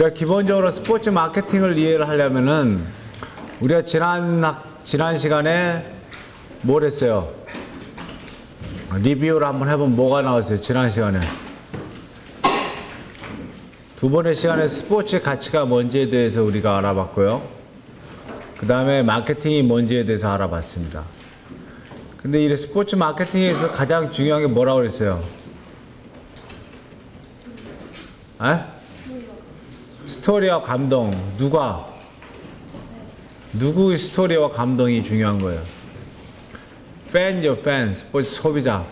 우리가 기본적으로 스포츠 마케팅을 이해를 하려면은 우리가 지난 시간에 뭘 했어요? 리뷰를 한번 해보면 뭐가 나왔어요? 지난 시간에 두 번의 시간에 스포츠의 가치가 뭔지에 대해서 우리가 알아봤고요. 그 다음에 마케팅이 뭔지에 대해서 알아봤습니다. 근데 이 스포츠 마케팅에서 가장 중요한 게 뭐라고 그랬어요? 스토리와 감동. 누구의 스토리와 감동이 중요한 거예요? 팬, 스포츠 소비자.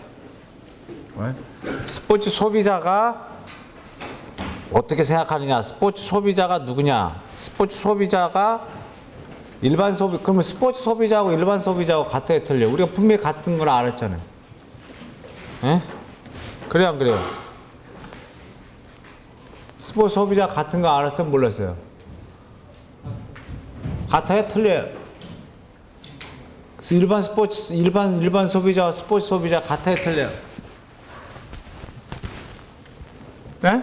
스포츠 소비자가 어떻게 생각하느냐? 스포츠 소비자가 누구냐? 스포츠 소비자가 일반 소비, 그러면 스포츠 소비자하고 일반 소비자하고 같아요, 틀려요? 우리가 분명히 같은 걸 알았잖아요. 예? 그래요, 안 그래요? 스포츠 소비자 같은 거 알았어요, 몰랐어요? 같아요, 틀려요? 그래서 일반 소비자와 스포츠 소비자 같아요, 틀려요? 네?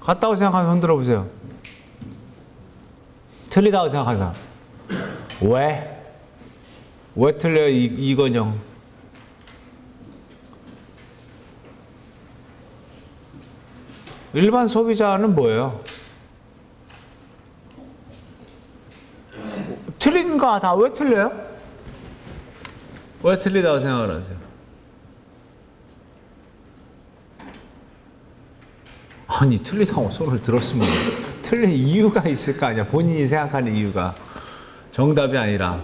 같다고 생각하면 손 들어보세요. 틀리다고 생각하는 사람. 왜? 왜 틀려요, 이건영? 일반 소비자는 뭐예요? 틀린 거 다 왜 틀려요? 왜 틀리다고 생각을 하세요? 아니, 틀리다고 손을 들었으면 틀린 이유가 있을 거 아니야. 본인이 생각하는 이유가. 정답이 아니라.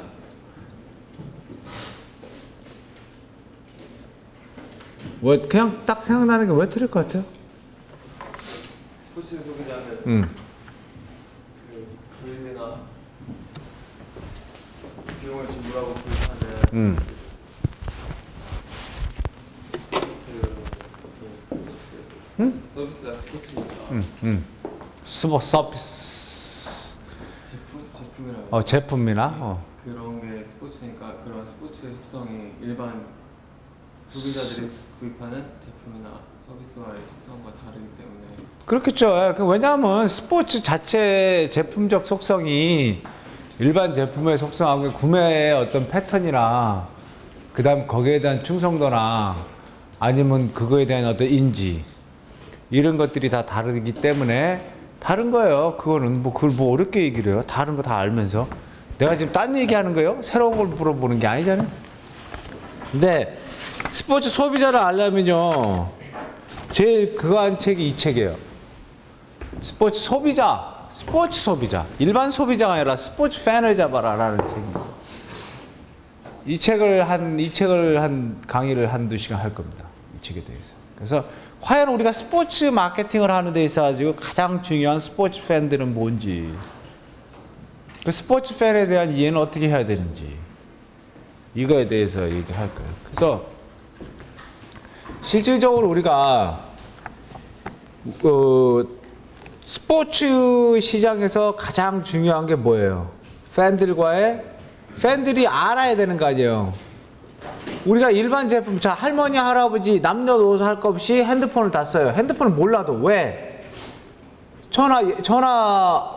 왜, 그냥 딱 생각나는 게 왜 틀릴 것 같아요? 스포츠 소비자는 그 구입이나 비용을 지불하고 구입하는 서비스가 스포츠니까 서비스 제품이라고 제품이나 그런 게 스포츠니까 그런 스포츠의 속성이 일반 소비자들이 구입하는 제품이나 서비스와의 속성과 다르기 때문에 그렇겠죠. 왜냐하면 스포츠 자체 제품적 속성이 일반 제품의 속성하고 구매의 어떤 패턴이나 그 다음 거기에 대한 충성도나 아니면 그거에 대한 어떤 인지 이런 것들이 다 다르기 때문에 다른 거예요. 그거는 그걸 어렵게 얘기를 해요. 다른 거 다 알면서. 내가 지금 딴 얘기하는 거예요? 새로운 걸 물어보는 게 아니잖아요. 근데 스포츠 소비자를 알려면요. 제일 그거 한 책이 이 책이에요. 스포츠 소비자. 일반 소비자가 아니라 스포츠 팬을 잡아라 라는 책이 있어요. 이 책을 한 강의를 한두 시간 할 겁니다. 이 책에 대해서. 그래서 과연 우리가 스포츠 마케팅을 하는 데 있어가지고 가장 중요한 스포츠 팬들은 뭔지, 그 스포츠 팬에 대한 이해는 어떻게 해야 되는지, 이거에 대해서 얘기할 거예요. 그래서 실질적으로 우리가 스포츠 시장에서 가장 중요한 게 뭐예요? 팬들이 알아야 되는 거 아니에요. 우리가 일반 제품, 자, 할머니, 할아버지, 남녀노소 할 것 없이 핸드폰을 다 써요. 핸드폰을 몰라도 왜? 전화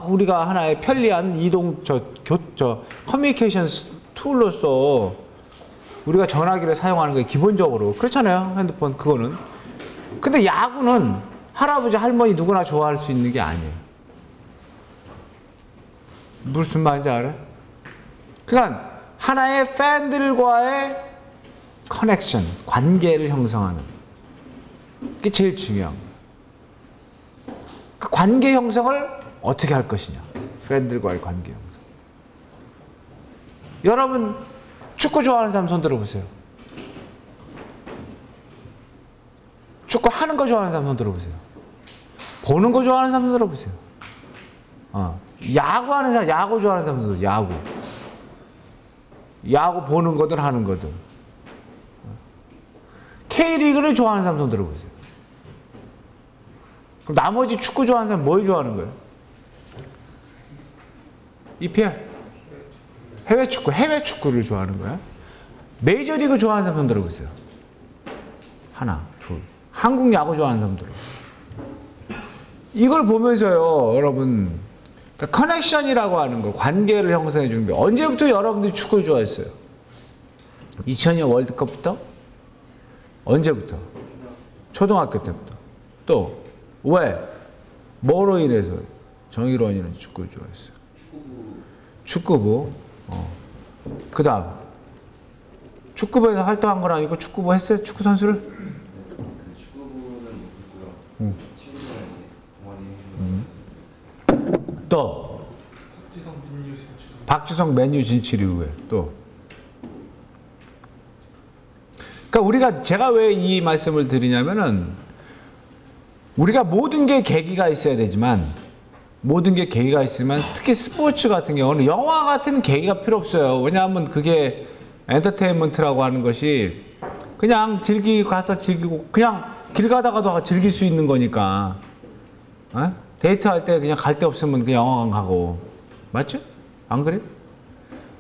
우리가 하나의 편리한 커뮤니케이션 툴로서 우리가 전화기를 사용하는 거예요. 기본적으로. 그렇잖아요. 핸드폰, 그거는. 근데 야구는 할아버지, 할머니 누구나 좋아할 수 있는 게 아니에요. 무슨 말인지 알아요? 그러니까 하나의 팬들과의 커넥션, 관계를 형성하는 게 제일 중요한 거예요. 그 관계 형성을 어떻게 할 것이냐. 팬들과의 관계 형성. 여러분 축구 좋아하는 사람 손 들어보세요. 축구 하는 거 좋아하는 사람 손 들어보세요. 보는 거 좋아하는 사람 손 들어보세요. 야구하는 사람, 야구 좋아하는 사람 손 들어보세요. 야구 보는 거든 하는 거든. K리그를 좋아하는 사람 손 들어보세요. 그럼 나머지 축구 좋아하는 사람 뭘 좋아하는 거예요? EPL? 해외 축구를 좋아하는 거야? 메이저리그 좋아하는 사람 손 들어보세요. 하나, 둘. 한국 야구 좋아하는 사람 들어. 이걸 보면서요, 여러분, 그러니까 커넥션이라고 하는 거, 관계를 형성해 주는 게 언제부터 여러분들이 축구를 좋아했어요? 2002년 월드컵부터? 언제부터? 초등학교 때부터. 또 왜? 뭐로 인해서? 정의로 인해서 축구를 좋아했어요. 축구부. 그 다음 축구부에서 활동한 건 아니고 축구부 했어요? 축구 선수를? 축구부는 못했고요. 친구들이랑 이제 동아리. 또 박주성 맨유 진출 이후에 또. 그러니까 제가 왜 이 말씀을 드리냐면은 우리가 모든 게 계기가 있어야 되지만 모든 게 계기가 있으면 특히 스포츠 같은 경우는 영화 같은 계기가 필요 없어요. 왜냐하면 그게 엔터테인먼트라고 하는 것이 그냥 가서 즐기고 그냥 길 가다가도 즐길 수 있는 거니까. 데이트할 때 그냥 갈 데 없으면 그냥 영화관 가고. 맞죠? 안 그래?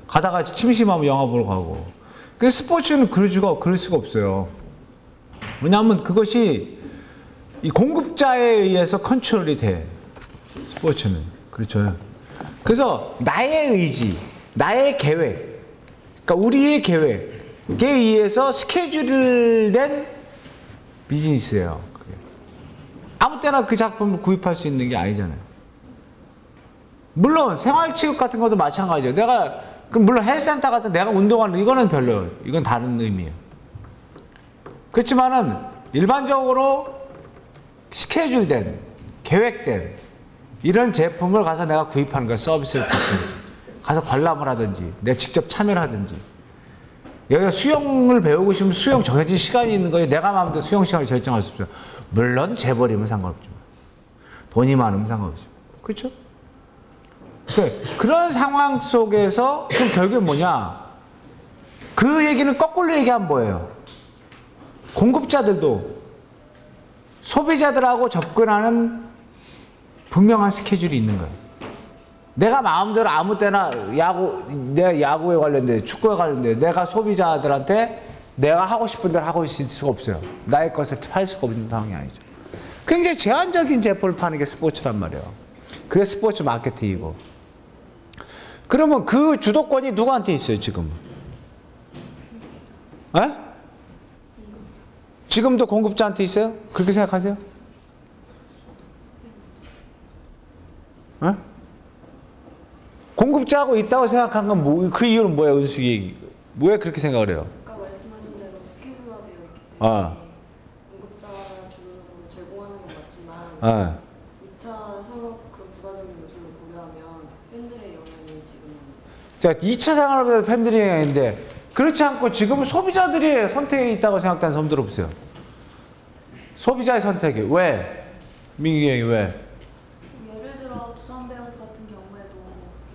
가다가 심심하면 영화 보러 가고. 그 스포츠는 그럴 수가 없어요. 왜냐하면 그것이 이 공급자에 의해서 컨트롤이 돼. 스포츠는. 그렇죠. 그래서 나의 의지, 나의 계획, 그러니까 우리의 계획에 의해서 스케줄된 비즈니스예요. 그게. 아무 때나 그 작품을 구입할 수 있는 게 아니잖아요. 물론 생활체육 같은 것도 마찬가지예요. 물론 헬스센터 같은 내가 운동하는 이거는 별로, 이건 다른 의미예요. 그렇지만은 일반적으로 스케줄된, 계획된 이런 제품을 가서 내가 구입하는 거야. 서비스를 받든지, 가서 관람을 하든지, 내가 직접 참여를 하든지. 여기가 수영을 배우고 싶으면 수영 정해진 시간이 있는 거예요. 내가 마음대로 수영 시간을 결정할 수 없어요. 물론 재벌이면 상관없지만, 돈이 많으면 상관없죠. 그렇죠? 그런 상황 속에서 그럼 결국에 뭐냐? 그 얘기는 거꾸로 얘기하면 뭐예요? 공급자들도 소비자들하고 접근하는 분명한 스케줄이 있는 거예요. 내가 마음대로 아무 때나 내 야구에 관련돼, 축구에 관련돼, 내가 소비자들한테 내가 하고 싶은 대로 하고 있을 수가 없어요. 나의 것을 팔 수가 없는 상황이 아니죠. 굉장히 제한적인 제품을 파는 게 스포츠란 말이에요. 그게 스포츠 마케팅이고. 그러면 그 주도권이 누구한테 있어요, 지금? 에? 지금도 공급자한테 있어요? 그렇게 생각하세요? 에? 공급자하고 있다고 생각한 건 그 이유는 뭐예요, 은숙이? 왜 그렇게 생각을 해요? 아까 말씀하신 대로 스케줄화되어 있기 때문에 공급자가 주로 제공하는 건 맞지만 2차 산업 그런 부가적인 요소를 고려하면 팬들의 영향이 지금 자, 2차 산업에서 팬들이 영향인데 그렇지 않고 지금은 소비자들이 선택이 있다고 생각하는 사람들 없어요. 소비자의 선택이. 왜? 민규 형이 왜? 예를 들어 두산 베어스 같은 경우에도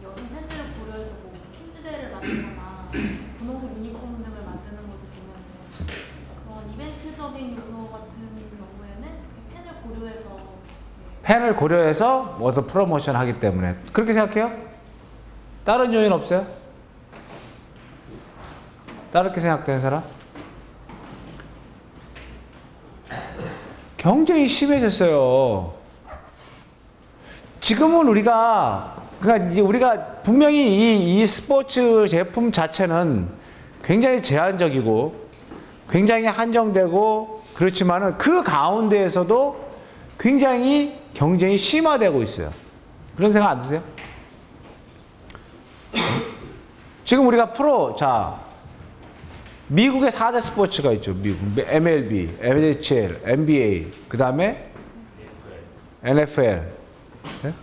여성 팬들을 고려해서 뭐 킨즈데이를 만들거나 분홍색 유니폼 등을 만드는 것을 보면 그런 이벤트적인 요소 같은 경우에는 팬을 고려해서 팬을 고려해서 뭐서 프로모션 하기 때문에. 그렇게 생각해요? 다른 요인 없어요? 다르게 생각되는 사람? 경쟁이 심해졌어요. 지금은 그러니까 이제 우리가 분명히 이 스포츠 제품 자체는 굉장히 제한적이고 굉장히 한정되고 그렇지만은 그 가운데에서도 굉장히 경쟁이 심화되고 있어요. 그런 생각 안 드세요? 지금 우리가 미국의 4대 스포츠가 있죠. 미국 MLB, NHL, NBA, 그 다음에 NFL. 네?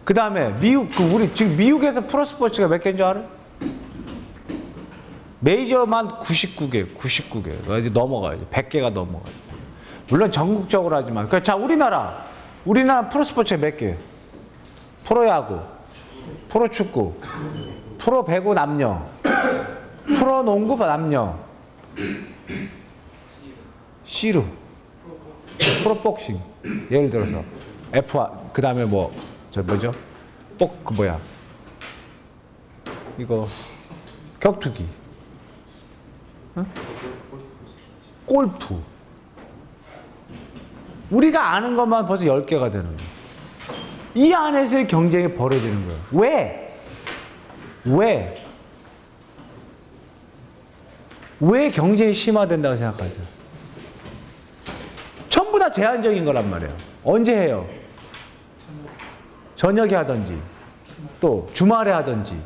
그 다음에 우리 지금 미국에서 프로 스포츠가 몇 개인 줄 알아요? 메이저만 99개. 이제 넘어가요. 100개가 넘어가요. 물론 전국적으로 하지만. 그러니까 자, 우리나라 프로 스포츠 몇 개? 프로야구, 프로축구, 프로배구 남녀, 프로농구 남녀, 씨름, 프로복싱, 예를 들어서 F1, 그 다음에 이거 격투기, 응? 골프. 우리가 아는 것만 벌써 10개가 되는 거예요. 이 안에서의 경쟁이 벌어지는 거예요. 왜 경쟁이 심화된다고 생각하세요? 전부 다 제한적인 거란 말이에요. 언제 해요? 저녁에 하든지 또 주말에 하든지.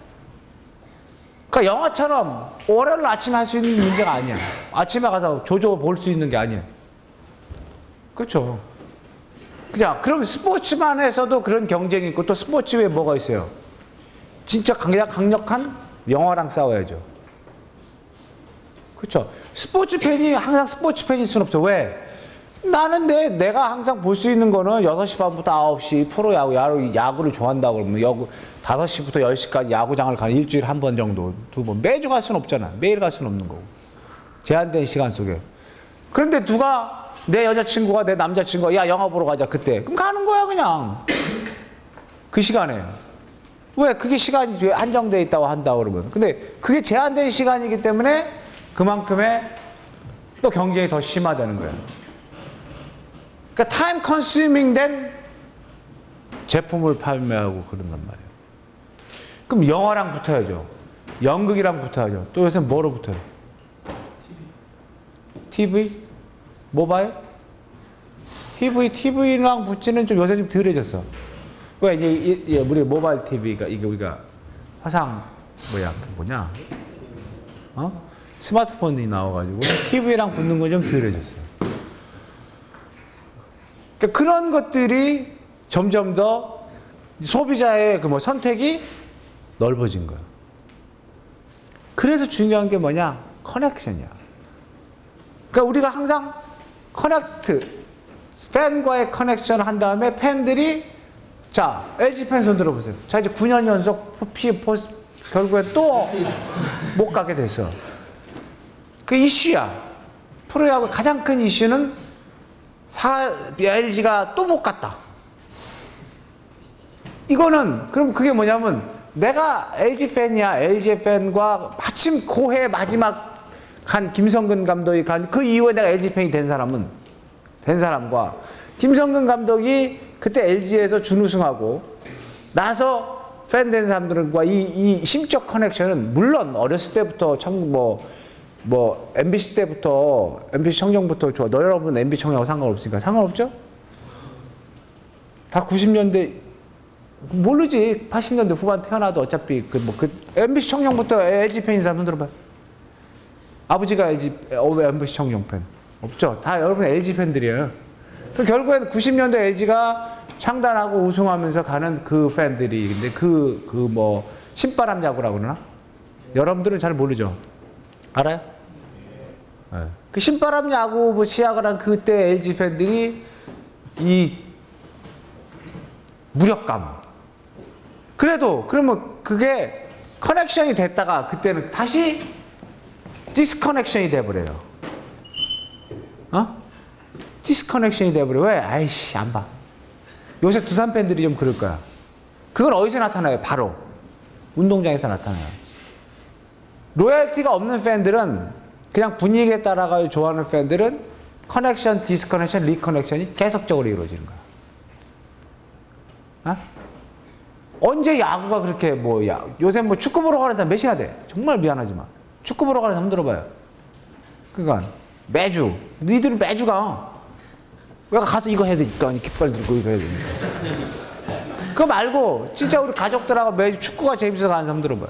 그러니까 영화처럼 월요일 아침에 할 수 있는 문제가 아니야. 아침에 가서 조조 볼 수 있는 게 아니야. 그렇죠. 그냥 그럼 스포츠만에서도 그런 경쟁이 있고 또 스포츠 외에 뭐가 있어요? 진짜 강력한 영화랑 싸워야죠. 그렇죠. 스포츠 팬이 항상 스포츠 팬일 수는 없어. 왜? 나는 내가 항상 볼 수 있는 거는 6시 반부터 9시 프로야구, 야구를 좋아한다고 그러면 5시부터 10시까지 야구장을 가는 일주일에 한 번 정도, 2번. 매주 갈 수는 없잖아. 매일 갈 수는 없는 거고. 제한된 시간 속에. 그런데 누가 내 여자친구가 내 남자친구가 야 영화 보러 가자 그때. 그럼 가는 거야 그냥. 그 시간에. 왜? 그게 시간이 한정되어 있다고 한다고 그러면. 근데 그게 제한된 시간이기 때문에 그만큼의 또 경쟁이 더 심화되는 거예요. 그러니까 타임 컨슈밍 된 제품을 판매하고 그런단 말이에요. 그럼 영화랑 붙어야죠. 연극이랑 붙어야죠. 또 요새 뭐로 붙어요? TV? 모바일? TV랑 붙지는 좀 요새 좀 덜해졌어. 왜 이제 우리 모바일 TV가 이게 우리가 화상 스마트폰이 나와가지고 TV랑 붙는 건 좀 덜해졌어요. 그러니까 그런 것들이 점점 더 소비자의 선택이 넓어진 거예요. 그래서 중요한 게 뭐냐? 커넥션이야. 그러니까 우리가 항상 팬과의 커넥션을 한 다음에 팬들이 자, LG 팬 손 들어보세요. 자, 이제 9년 연속 결국에 또 못 가게 됐어. 그 이슈야. 프로야구 가장 큰 이슈는 LG가 또 못 갔다. 이거는 그럼 그게 뭐냐면 내가 LG 팬이야. LG 팬과 마침 고해 마지막 간 김성근 감독이 간 그 이후에 내가 LG 팬이 된 사람과 김성근 감독이 그때 LG에서 준우승하고 나서 팬 된 사람들과 이 심적 커넥션은 물론 어렸을 때부터 MBC 때부터 MBC 청룡부터 좋아. 너 여러분 MBC 청룡하고 상관없으니까 상관없죠? 다 90년대 모르지. 80년대 후반 태어나도 어차피 MBC 청룡부터 LG 팬인 사람 손 들어봐요. 아버지가 MBC 청룡 팬 없죠? 다 여러분 LG 팬들이에요. 그럼 결국엔 90년대 LG가 창단하고 우승하면서 가는 그 팬들이 근데 신바람 야구라고 그러나? 여러분들은 잘 모르죠? 알아요? 네. 그 신바람 야구 시작을 한 그때 LG 팬들이 이 무력감. 그러면 그게 커넥션이 됐다가 그때는 다시 디스커넥션이 돼버려요. 디스커넥션이 돼버려. 왜? 아이씨, 안 봐. 요새 두산 팬들이 좀 그럴 거야. 그건 어디서 나타나요? 바로 운동장에서 나타나요. 로열티가 없는 팬들은 그냥 분위기에 따라가 좋아하는 팬들은 커넥션, 디스커넥션, 리커넥션이 계속적으로 이루어지는 거야. 언제 야구가 그렇게 요새 축구 보러 가는 사람 몇이나 돼? 정말 미안하지만 축구 보러 가는 사람 들어봐요. 그러니까 매주 니들은 매주 가. 왜 가서 이거 해야 되니까 깃발 들고 이거 해야 되니까. 그거 말고 진짜 우리 가족들하고 매주 축구가 재밌어서 가는 사람 들어봐요.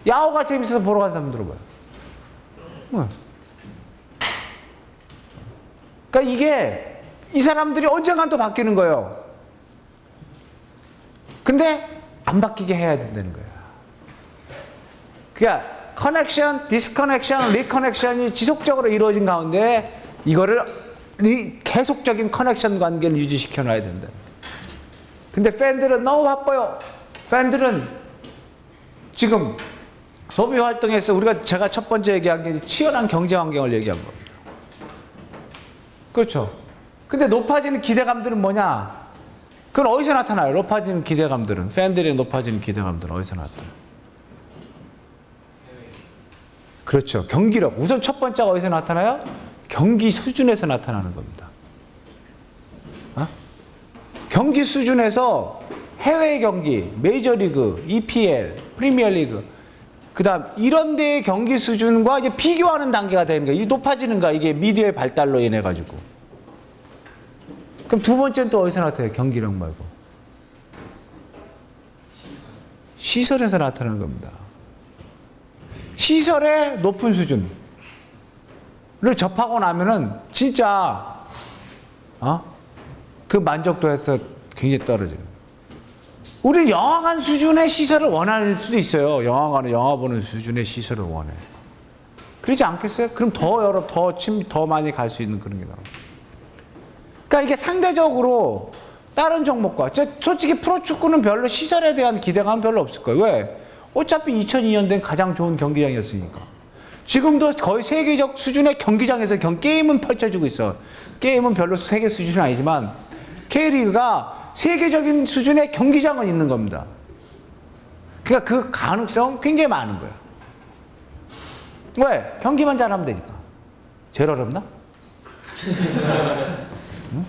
야구가 재밌어서 보러 가는 사람 들어봐요. 그러니까 이게 이 사람들이 언젠간 또 바뀌는 거예요. 근데 안 바뀌게 해야 된다는 거야. 그러니까 커넥션, 디스커넥션, 리커넥션이 지속적으로 이루어진 가운데 이거를 계속적인 커넥션 관계를 유지시켜 놔야 된다. 근데 팬들은 너무 바빠요. 팬들은 지금 소비 활동에서 제가 첫 번째 얘기한 게 치열한 경제 환경을 얘기한 겁니다. 그렇죠. 근데 높아지는 기대감들은 뭐냐? 그건 어디서 나타나요? 높아지는 기대감들은. 팬들의 높아지는 기대감들은 어디서 나타나요? 그렇죠. 경기력. 우선 첫 번째가 어디서 나타나요? 경기 수준에서 나타나는 겁니다. 경기 수준에서 해외 경기, 메이저리그, EPL, 프리미어리그, 그다음 이런 데의 경기 수준과 이제 비교하는 단계가 되는 거예요. 이 높아지는 거야. 이게 미디어의 발달로 인해 가지고. 그럼 두 번째는 또 어디서 나타나요? 경기력 말고. 시설에서 나타나는 겁니다. 시설의 높은 수준을 접하고 나면은 진짜 그 만족도에서 굉장히 떨어지는 거예요. 우리 영화관 수준의 시설을 원할 수도 있어요. 영화관은 영화 보는 수준의 시설을 원해. 그러지 않겠어요? 그럼 더 많이 갈 수 있는 그런 게 나와요. 그러니까 이게 상대적으로 다른 종목과, 솔직히 프로축구는 별로 시설에 대한 기대감은 별로 없을 거예요. 왜? 어차피 2002년된 가장 좋은 경기장이었으니까. 지금도 거의 세계적 수준의 경기장에서 게임은 펼쳐지고 있어. 게임은 별로 세계 수준은 아니지만 K리그가 세계적인 수준의 경기장은 있는 겁니다. 그러니까 그 가능성 굉장히 많은 거예요. 왜? 경기만 잘하면 되니까. 제일 어렵나? 응?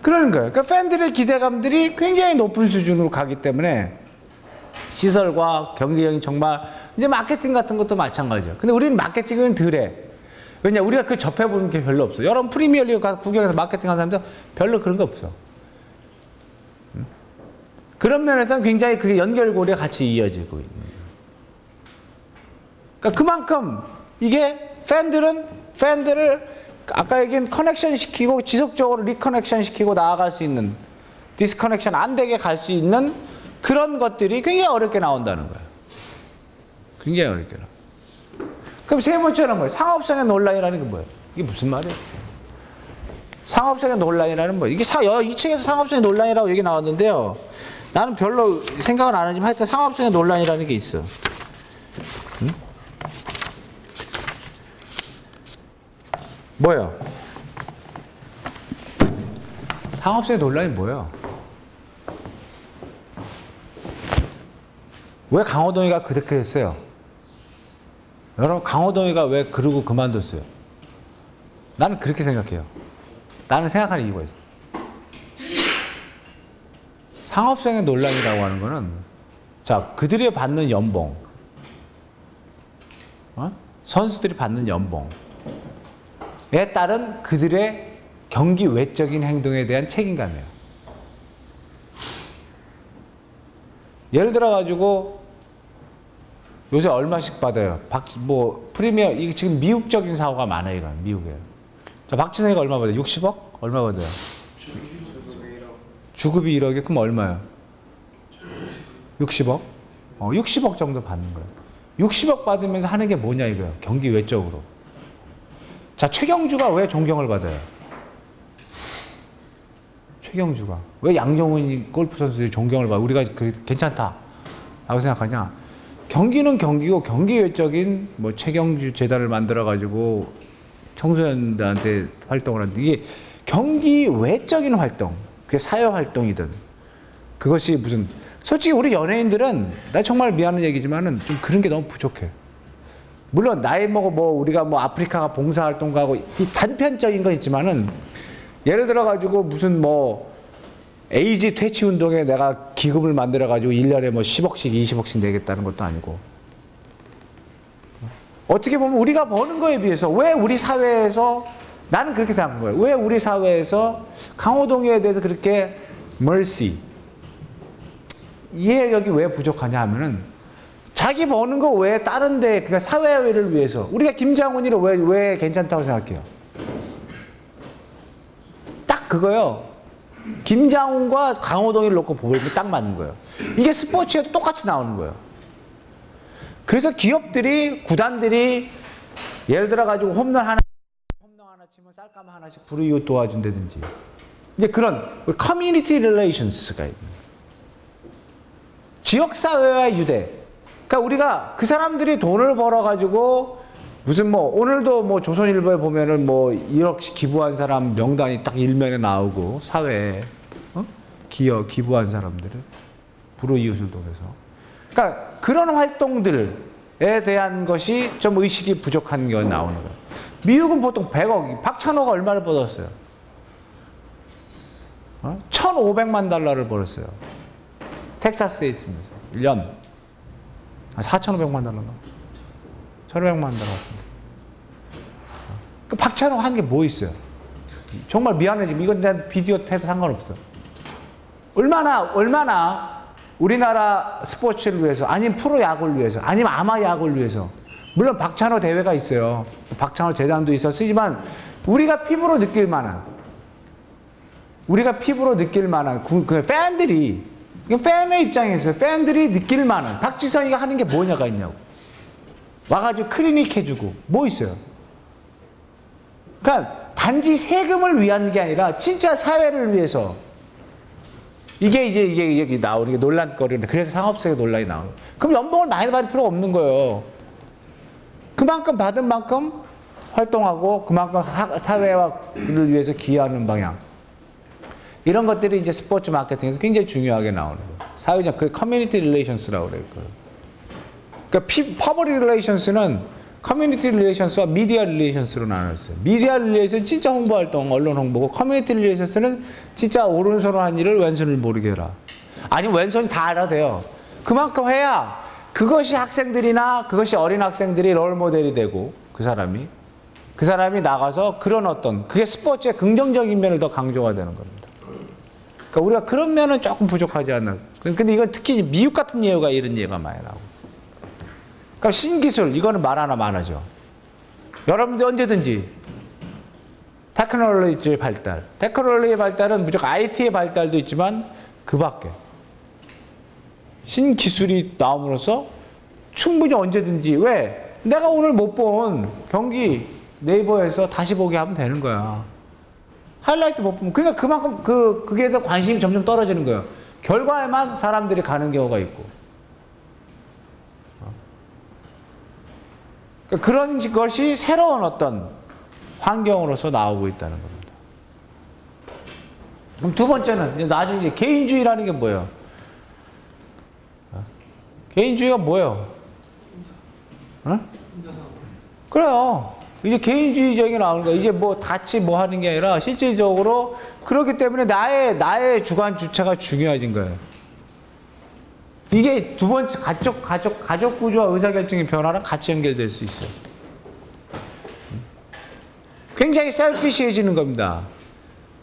그러는 거예요. 그러니까 팬들의 기대감들이 굉장히 높은 수준으로 가기 때문에 시설과 경기력이 정말, 이제 마케팅 같은 것도 마찬가지죠. 근데 우리는 마케팅은 덜해. 왜냐, 우리가 그걸 접해보는 게 별로 없어. 여러분 프리미어리그 가서 구경해서 마케팅 하는 사람들 별로 그런 거 없어. 그런 면에서는 굉장히 그게 연결고리가 같이 이어지고 있는. 그러니까 그만큼 이게 팬들을 아까 얘기한 커넥션 시키고 지속적으로 리커넥션 시키고 나아갈 수 있는, 디스커넥션 안 되게 갈 수 있는 그런 것들이 굉장히 어렵게 나온다는 거예요. 굉장히 어렵게 나와. 그럼 세 번째는 뭐예요? 상업성의 논란이라는 게 뭐예요? 이게 무슨 말이에요? 상업성의 논란이라는 뭐예요? 이게 이 책에서 상업성의 논란이라고 얘기 나왔는데요. 나는 별로 생각은 안 하지만 하여튼 상업성의 논란이라는 게 있어. 응? 뭐예요? 상업성의 논란이 뭐예요? 왜 강호동이가 그렇게 했어요? 여러분, 강호동이가 왜 그러고 그만뒀어요? 나는 그렇게 생각해요. 나는 생각하는 이유가 있어. 상업성의 논란이라고 하는 거는, 자, 그들이 받는 연봉, 선수들이 받는 연봉에 따른 그들의 경기 외적인 행동에 대한 책임감이에요. 예를 들어가지고, 요새 얼마씩 받아요? 프리미어, 이게 지금 미국적인 사고가 많아요, 이건. 미국에. 자, 박지성이가 얼마 받아요? 60억? 얼마 받아요? 주급이 1억이 그럼 얼마예요? 60억? 60억 정도 받는 거예요. 60억 받으면서 하는 게 뭐냐 이거예요. 경기 외적으로. 자, 최경주가 왜 존경을 받아요? 최경주가. 왜 양정훈 골프 선수들이 존경을 받아? 우리가 괜찮다 라고 생각하냐? 경기는 경기고 경기 외적인 뭐 최경주 재단을 만들어가지고 청소년들한테 활동을 하는데, 이게 경기 외적인 활동, 그게 사회활동이든 그것이 무슨, 솔직히 우리 연예인들은, 나 정말 미안한 얘기지만은 좀 그런 게 너무 부족해. 물론 나이 먹어 우리가 아프리카가 봉사활동 가고 이 단편적인 건 있지만은, 예를 들어 가지고 무슨 에이즈 퇴치 운동에 내가 기금을 만들어 가지고 1년에 10억씩 20억씩 내겠다는 것도 아니고, 어떻게 보면 우리가 버는 거에 비해서 왜 우리 사회에서, 나는 그렇게 생각한 거예요. 왜 우리 사회에서 강호동에 대해서 그렇게 mercy, 이해력이 왜 부족하냐 하면은, 자기 버는 거 외에 다른 데, 그러니까 사회를 위해서, 우리가 김장훈이를 왜 괜찮다고 생각해요? 딱 그거요. 김장훈과 강호동이를 놓고 보면 딱 맞는 거예요. 이게 스포츠에도 똑같이 나오는 거예요. 그래서 기업들이, 구단들이 예를 들어 가지고 홈런 하나 치면 쌀감 하나씩 불이웃 도와준다든지, 이제 그런 커뮤니티 릴레이션스가 있는, 지역사회와의 유대. 그러니까 우리가 그 사람들이 돈을 벌어가지고 무슨 오늘도 조선일보에 보면은 1억씩 기부한 사람 명단이 딱 일면에 나오고, 사회에 기부한 사람들을 불우이웃을 통해서. 그러니까 그런 활동들에 대한 것이 좀 의식이 부족한 게 나오는 거예요. 미국은 보통 100억, 박찬호가 얼마를 벌었어요? $1,500만 달러를 벌었어요. 텍사스에 있으면서 1년 4,500만 달러인가? 1,500만 달러 같은데. 그 박찬호 한 게 뭐 있어요? 정말 미안해. 지금 이건 내 비디오 해서 상관없어. 얼마나 우리나라 스포츠를 위해서, 아니면 프로야구를 위해서, 아니면 아마야구를 위해서. 물론 박찬호 대회가 있어요. 박찬호 재단도 있었지만 우리가 피부로 느낄 만한 그 팬들이, 팬의 입장에서 팬들이 느낄 만한 박지성이가 하는 게 뭐냐가 있냐고. 와가지고 클리닉 해주고 뭐 있어요? 그러니까 단지 세금을 위한 게 아니라 진짜 사회를 위해서. 이게 나오는 게 논란거리인데, 그래서 상업세계 논란이 나오는 거예요. 그럼 연봉을 많이 받을 필요가 없는 거예요. 그만큼 받은 만큼 활동하고 그만큼 사회를 위해서 기여하는 방향. 이런 것들이 이제 스포츠 마케팅에서 굉장히 중요하게 나오는 거예요. 사회적, 그 커뮤니티 릴레이션스라고 그래요. 그러니까 퍼블릭 릴레이션스는 커뮤니티 릴레이션스와 미디어 릴레이션스로 나눴어요. 미디어 릴레이션스는 진짜 홍보활동, 언론 홍보고, 커뮤니티 릴레이션스는 진짜 오른손으로 한 일을 왼손을 모르게 해라. 아니면 왼손이 다 알아도 돼요. 그만큼 해야 그것이 학생들이나 그것이 어린 학생들이 롤모델이 되고, 그 사람이 나가서 그런 그게 스포츠의 긍정적인 면을 더 강조가 되는 겁니다. 그러니까 우리가 그런 면은 조금 부족하지 않나. 근데 이건 특히 미국 같은 예가 이런 예가 많이 나오고. 그러니까 신기술, 이거는 말 하나 많아죠. 여러분들 언제든지 테크놀로지의 발달, 테크놀로지의 발달은 무조건 IT의 발달도 있지만 그 밖에 신기술이 나옴으로써 충분히 언제든지, 왜? 내가 오늘 못 본 경기 네이버에서 다시 보게 하면 되는 거야. 하이라이트 못 보면. 그러니까 그만큼 그게 대해서 관심이 점점 떨어지는 거예요. 결과에만 사람들이 가는 경우가 있고. 그런 것이 새로운 환경으로서 나오고 있다는 겁니다. 그럼 두 번째는, 나중에 개인주의라는 게 뭐예요? 개인주의가 뭐예요? 그래요. 이제 개인주의적인 게 나오는 거예요. 이제 뭐 같이 뭐 하는 게 아니라 실질적으로 그렇기 때문에 나의 주관 주체가 중요해진 거예요. 이게 두 번째 가족 구조와 의사결정의 변화랑 같이 연결될 수 있어요. 굉장히 셀피시해지는 겁니다.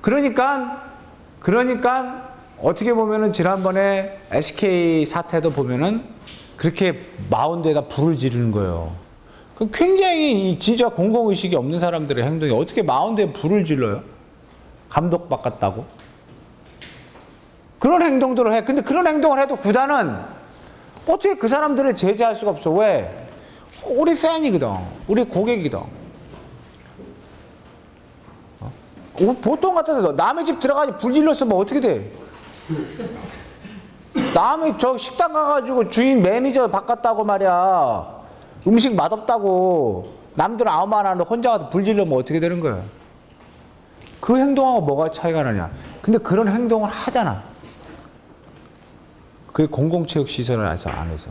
그러니까 어떻게 보면은 지난번에 SK 사태도 보면은 그렇게 마운드에다 불을 지르는 거예요. 그 굉장히 진짜 공공의식이 없는 사람들의 행동이 어떻게 마운드에 불을 질러요? 감독 바꿨다고? 그런 행동들을 해. 근데 그런 행동을 해도 구단은 어떻게 그 사람들을 제재할 수가 없어. 왜? 우리 팬이거든. 우리 고객이거든. 보통 같아서 남의 집 들어가서 불 질렀으면 어떻게 돼? 남의 저 식당 가가지고 주인 매니저 바꿨다고 말이야. 음식 맛없다고 남들은 아무 말 안 하는데 혼자 가서 불 질러면 어떻게 되는 거야? 그 행동하고 뭐가 차이가 나냐? 근데 그런 행동을 하잖아. 그게 공공체육시설 안에서.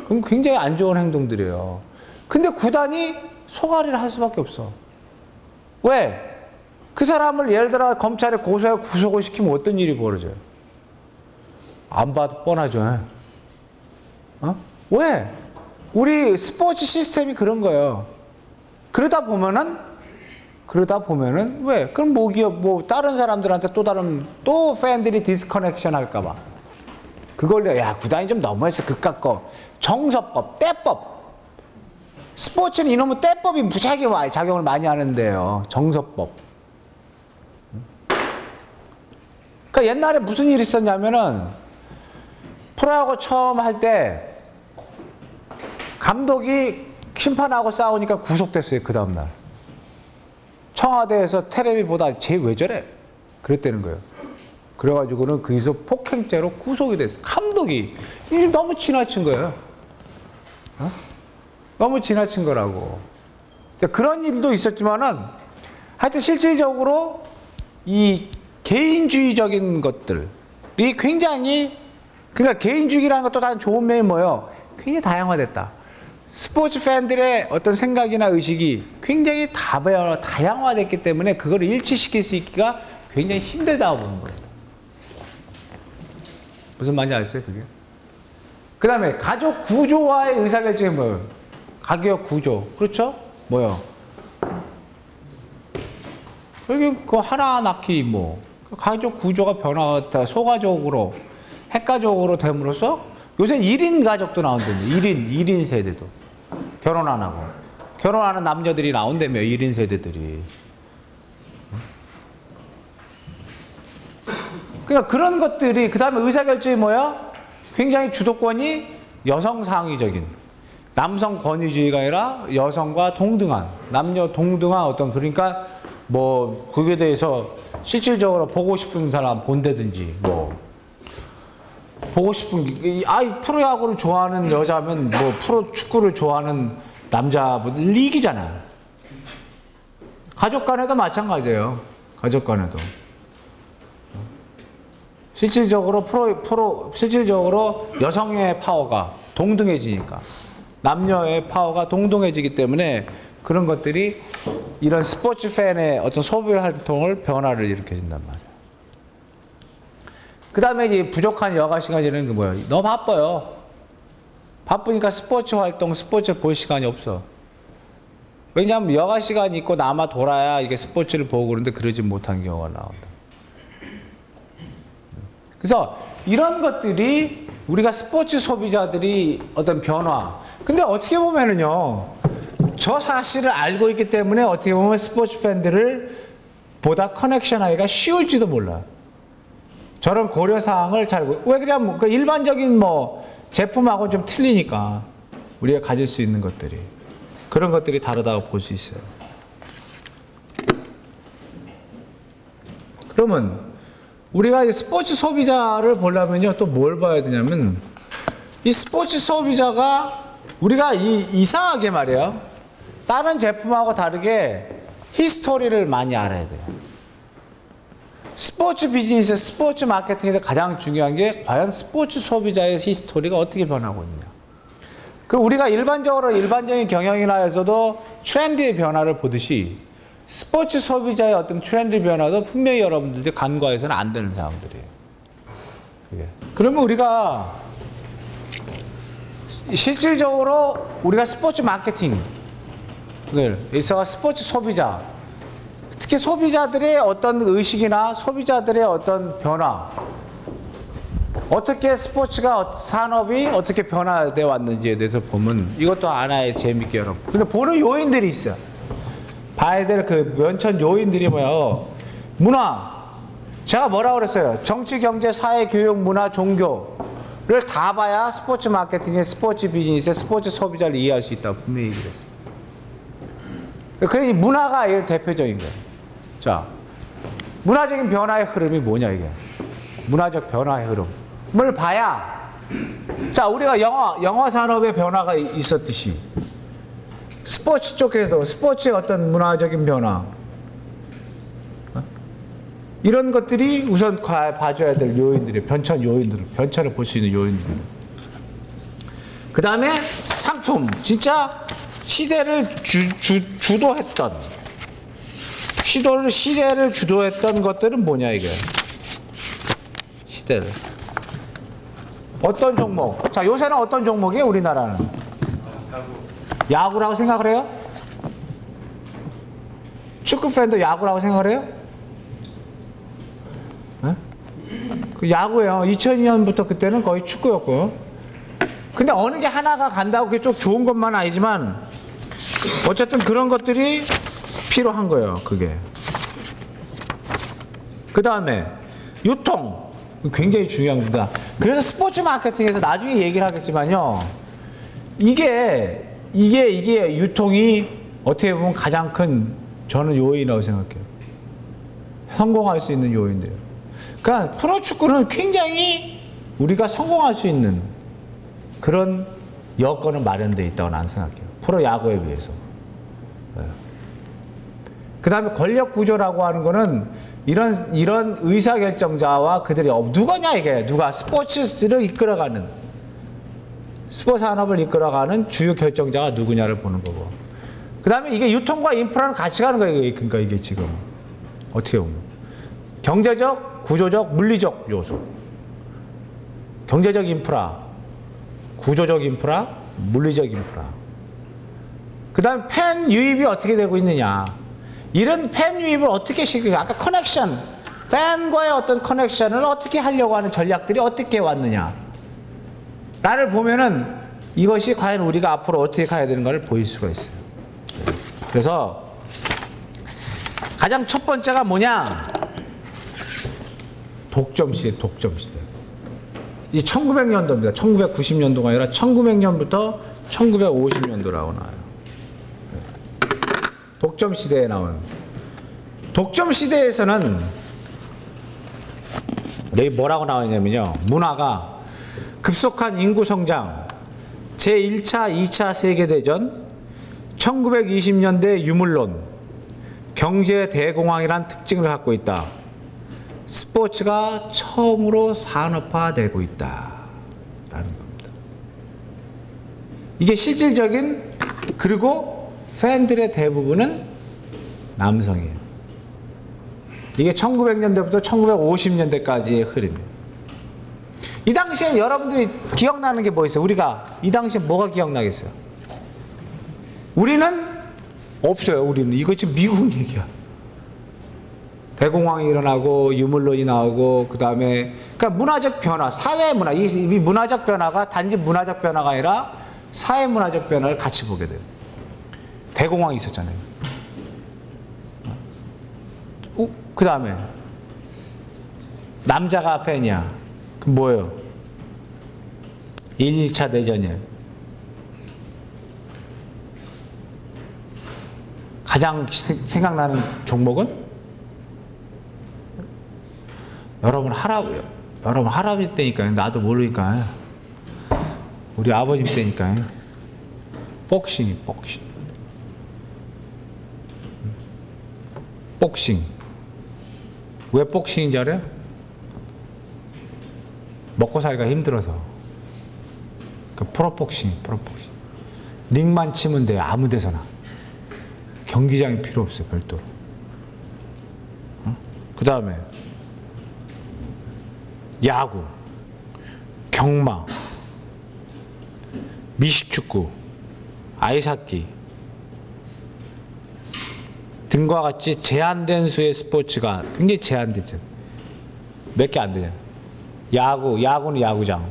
그럼 굉장히 안 좋은 행동들이에요. 근데 구단이 소가리를 할 수밖에 없어. 왜? 그 사람을 예를 들어 검찰에 고소해 구속을 시키면 어떤 일이 벌어져요? 안 봐도 뻔하죠. 왜? 우리 스포츠 시스템이 그런 거예요. 그러다 보면은 왜? 그럼 다른 사람들한테 또 팬들이 디스커넥션 할까봐. 그걸 야, 구단이 좀 너무했어. 그깟 거. 정서법, 때법. 스포츠는 이놈의 때법이 무지하게 작용을 많이 하는데요. 정서법. 그러니까 옛날에 무슨 일이 있었냐면은 프로야구 처음 할 때 감독이 심판하고 싸우니까 구속됐어요. 그 다음날. 청와대에서 텔레비 보다 쟤 왜 저래? 그랬다는 거예요. 그래가지고는 거기서 폭행죄로 구속이 됐어요. 감독이. 이게 너무 지나친 거예요. 너무 지나친 거라고. 그런 일도 있었지만은 하여튼 실질적으로 이 개인주의적인 것들이 굉장히, 그러니까 개인주의라는 것도 다 좋은 면이 뭐예요? 굉장히 다양화됐다. 스포츠 팬들의 어떤 생각이나 의식이 굉장히 다양화됐기 때문에 그걸 일치시킬 수 있기가 굉장히 힘들다고 보는 거예요. 무슨 말인지 아시죠, 그게? 그 다음에 가족 구조와의 의사결정이 뭐예요? 가격 구조. 그렇죠? 뭐요? 여기 그 하나 낳기 뭐. 가족 구조가 변화가 소가족으로, 핵가족으로 됨으로써 요새 1인 가족도 나온다며. 1인 세대도. 결혼 안 하고. 결혼하는 남녀들이 나온다며, 1인 세대들이. 그러니까 그런 것들이, 그 다음에 의사결정이 뭐야? 굉장히 주도권이 여성 상위적인, 남성 권위주의가 아니라 여성과 동등한, 남녀 동등한 어떤, 그러니까 뭐 그게 대해서 실질적으로 보고 싶은 사람 본다든지, 뭐 보고 싶은 프로야구를 좋아하는 여자면 뭐 프로 축구를 좋아하는 남자분 리기잖아요. 가족 간에도 마찬가지예요. 가족 간에도. 실질적으로 실질적으로 여성의 파워가 동등해지니까, 남녀의 파워가 동등해지기 때문에 그런 것들이 이런 스포츠 팬의 어떤 소비 활동을 변화를 일으켜준단 말이에요. 그 다음에 이제 부족한 여가 시간이라는 게 뭐예요? 너무 바빠요. 바쁘니까 스포츠 활동, 스포츠 볼 시간이 없어. 왜냐하면 여가 시간이 있고 남아 돌아야 이게 스포츠를 보고 그러는데 그러지 못한 경우가 나온다. 그래서 이런 것들이 우리가 스포츠 소비자들이 어떤 변화. 근데 어떻게 보면은요, 저 사실을 알고 있기 때문에 어떻게 보면 스포츠 팬들을 보다 커넥션하기가 쉬울지도 몰라요. 저런 고려사항을 잘, 왜 그냥 그 일반적인 뭐 제품하고 좀 틀리니까 우리가 가질 수 있는 것들이. 그런 것들이 다르다고 볼 수 있어요. 그러면 우리가 이 스포츠 소비자를 보려면요, 또 뭘 봐야 되냐면, 이 스포츠 소비자가 우리가 이상하게 말이에요, 다른 제품하고 다르게 히스토리를 많이 알아야 돼요. 스포츠 비즈니스, 스포츠 마케팅에서 가장 중요한 게 과연 스포츠 소비자의 히스토리가 어떻게 변하고 있냐. 그 우리가 일반적인 경영이나에서도 트렌드의 변화를 보듯이 스포츠 소비자의 어떤 트렌드 변화도 분명히 여러분들이 간과해서는 안 되는 상황들이에요. 그게. 그러면 우리가 실질적으로 우리가 스포츠 마케팅을 있어서 스포츠 소비자, 특히 소비자들의 어떤 의식이나 소비자들의 어떤 변화, 어떻게 스포츠가 산업이 어떻게 변화되어 왔는지에 대해서 보면 이것도 하나의 재밌게 여러분. 근데 보는 요인들이 있어요. 봐야 될 그 면천 요인들이 뭐예요? 문화. 제가 뭐라고 그랬어요? 정치, 경제, 사회, 교육, 문화, 종교를 다 봐야 스포츠 마케팅의 스포츠 비즈니스의 스포츠 소비자를 이해할 수 있다고 분명히 얘기를 했어요. 그러니 문화가 대표적인 거예요. 자, 문화적인 변화의 흐름이 뭐냐 이게. 문화적 변화의 흐름을 봐야, 자, 우리가 영화 산업의 변화가 있었듯이 스포츠 쪽에서 스포츠의 어떤 문화적인 변화, 이런 것들이 우선 봐줘야 될 요인들이에요. 변천을 볼 수 있는 요인들이에요. 그 다음에 상품, 진짜 시대를 시대를 주도했던 것들은 뭐냐 이게. 시대를. 어떤 종목? 자, 요새는 어떤 종목이에요, 우리나라는? 야구라고 생각을 해요? 축구 팬도 야구라고 생각을 해요? 네? 그 야구예요. 2002년부터 그때는 거의 축구였고요. 근데 어느 게 하나가 간다고 그게 좀 좋은 것만 아니지만 어쨌든 그런 것들이 필요한 거예요, 그게. 그 다음에 유통. 굉장히 중요한 겁니다. 그래서 스포츠 마케팅에서 나중에 얘기를 하겠지만요, 이게 유통이 어떻게 보면 가장 큰 저는 요인이라고 생각해요. 성공할 수 있는 요인들이에요. 그러니까 프로축구는 굉장히 우리가 성공할 수 있는 그런 여건은 마련되어 있다고 나는 생각해요. 프로야구에 비해서. 그 다음에 권력 구조라고 하는 거는 이런 의사결정자와 그들이 누구냐 이게. 누가 스포츠를 이끌어가는, 스포츠 산업을 이끌어가는 주요 결정자가 누구냐를 보는 거고. 그 다음에 이게 유통과 인프라는 같이 가는 거예요. 그러니까 이게 지금 어떻게 보면 경제적, 구조적, 물리적 요소. 경제적 인프라, 구조적 인프라, 물리적 인프라. 그 다음 팬 유입이 어떻게 되고 있느냐. 이런 팬 유입을 어떻게 시키냐. 아까 커넥션, 팬과의 어떤 커넥션을 어떻게 하려고 하는 전략들이 어떻게 왔느냐. 나를 보면은 이것이 과연 우리가 앞으로 어떻게 가야 되는가를 보일 수가 있어요. 그래서 가장 첫 번째가 뭐냐. 독점시대, 독점시대. 이 1900년도입니다. 1990년도가 아니라 1900년부터 1950년도라고 나와요. 독점시대에 나오는. 독점시대에서는 여기 뭐라고 나오냐면요. 문화가 급속한 인구 성장, 제1차, 2차 세계대전, 1920년대 유물론, 경제 대공황이란 특징을 갖고 있다. 스포츠가 처음으로 산업화되고 있다. 라는 겁니다. 이게 실질적인, 그리고 팬들의 대부분은 남성이에요. 이게 1900년대부터 1950년대까지의 흐름이에요. 이 당시에 여러분들이 기억나는 게 뭐 있어요? 우리가 이 당시에 뭐가 기억나겠어요? 우리는 없어요. 우리는 이거 지금 미국 얘기야. 대공황이 일어나고 유물론이 나오고 그 다음에 그러니까 문화적 변화, 사회 문화, 이 문화적 변화가 단지 문화적 변화가 아니라 사회 문화적 변화를 같이 보게 돼요. 대공황이 있었잖아요. 그 다음에 남자가 팬이야. 그럼 뭐예요? 1, 2차 대전이에요. 가장 생각나는 종목은 여러분 할아버지 때니까요. 나도 모르니까. 우리 아버님 때니까요. 복싱이 복싱. 복싱. 왜 복싱인지 알아요? 먹고 살기가 힘들어서. 그 프로복싱. 링만 치면 돼요. 아무 데서나. 경기장이 필요 없어요. 별도로. 그 다음에 야구, 경마, 미식축구, 아이스하키 등과 같이 제한된 수의 스포츠가 굉장히 제한되죠. 몇 개 안 되잖아요. 야구는 야구장,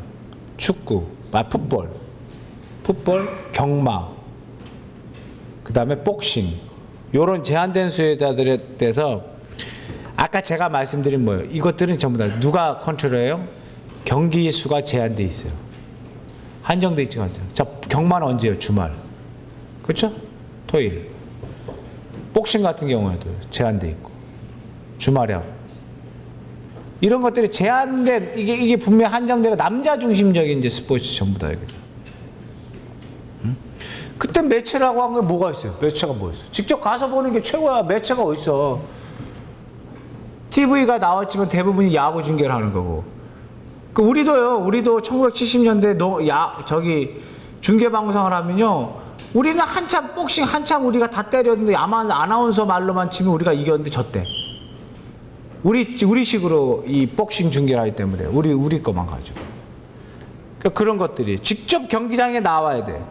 축구, 풋볼, 경마, 그 다음에 복싱, 요런 제한된 수에 대해서 아까 제가 말씀드린 뭐예요? 이것들은 전부 다 누가 컨트롤해요? 경기 수가 제한돼 있어요. 한정돼 있지 않죠. 자, 경마는 언제예요? 주말. 그렇죠? 토요일. 복싱 같은 경우에도 제한돼 있고 주말에 하고. 이런 것들이 제한된 이게 분명히 한정되고 남자 중심적인 이제 스포츠 전부 다 이렇게. 그때 매체라고 한 게 뭐가 있어요? 매체가 뭐였어요? 직접 가서 보는 게 최고야. 매체가 어디 있어? TV가 나왔지만 대부분이 야구 중계를 하는 거고. 우리도 1970년대 중계 방송을 하면요. 우리는 한참 복싱 한참 우리가 다 때렸는데 아나운서 말로만 치면 우리가 이겼는데 졌대. 우리식으로 이 복싱 중계를 하기 때문에 우리 것만 가지고. 그러니까 그런 것들이 직접 경기장에 나와야 돼.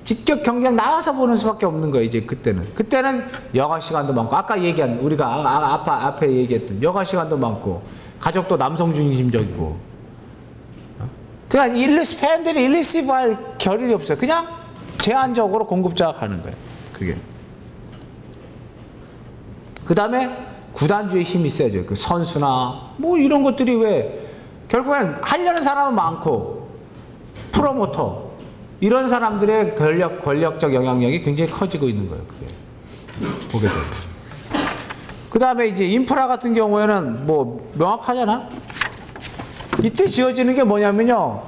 직접 경기장 나와서 보는 수밖에 없는 거예요. 이제 그때는 여가 시간도 많고 아까 얘기한 우리가 앞에 얘기했던 여가 시간도 많고 가족도 남성 중심적이고 그냥 팬들이 일리시브할 겨를이 없어요. 그냥 제한적으로 공급자가 가는 거예요. 그게. 그 다음에 구단주의 힘이 세죠. 그 선수나 뭐 이런 것들이 왜 결국엔 하려는 사람은 많고 프로모터 이런 사람들의 권력적 영향력이 굉장히 커지고 있는 거예요. 그게 보게 되면. 그 다음에 이제 인프라 같은 경우에는 뭐 명확하잖아. 이때 지어지는 게 뭐냐면요.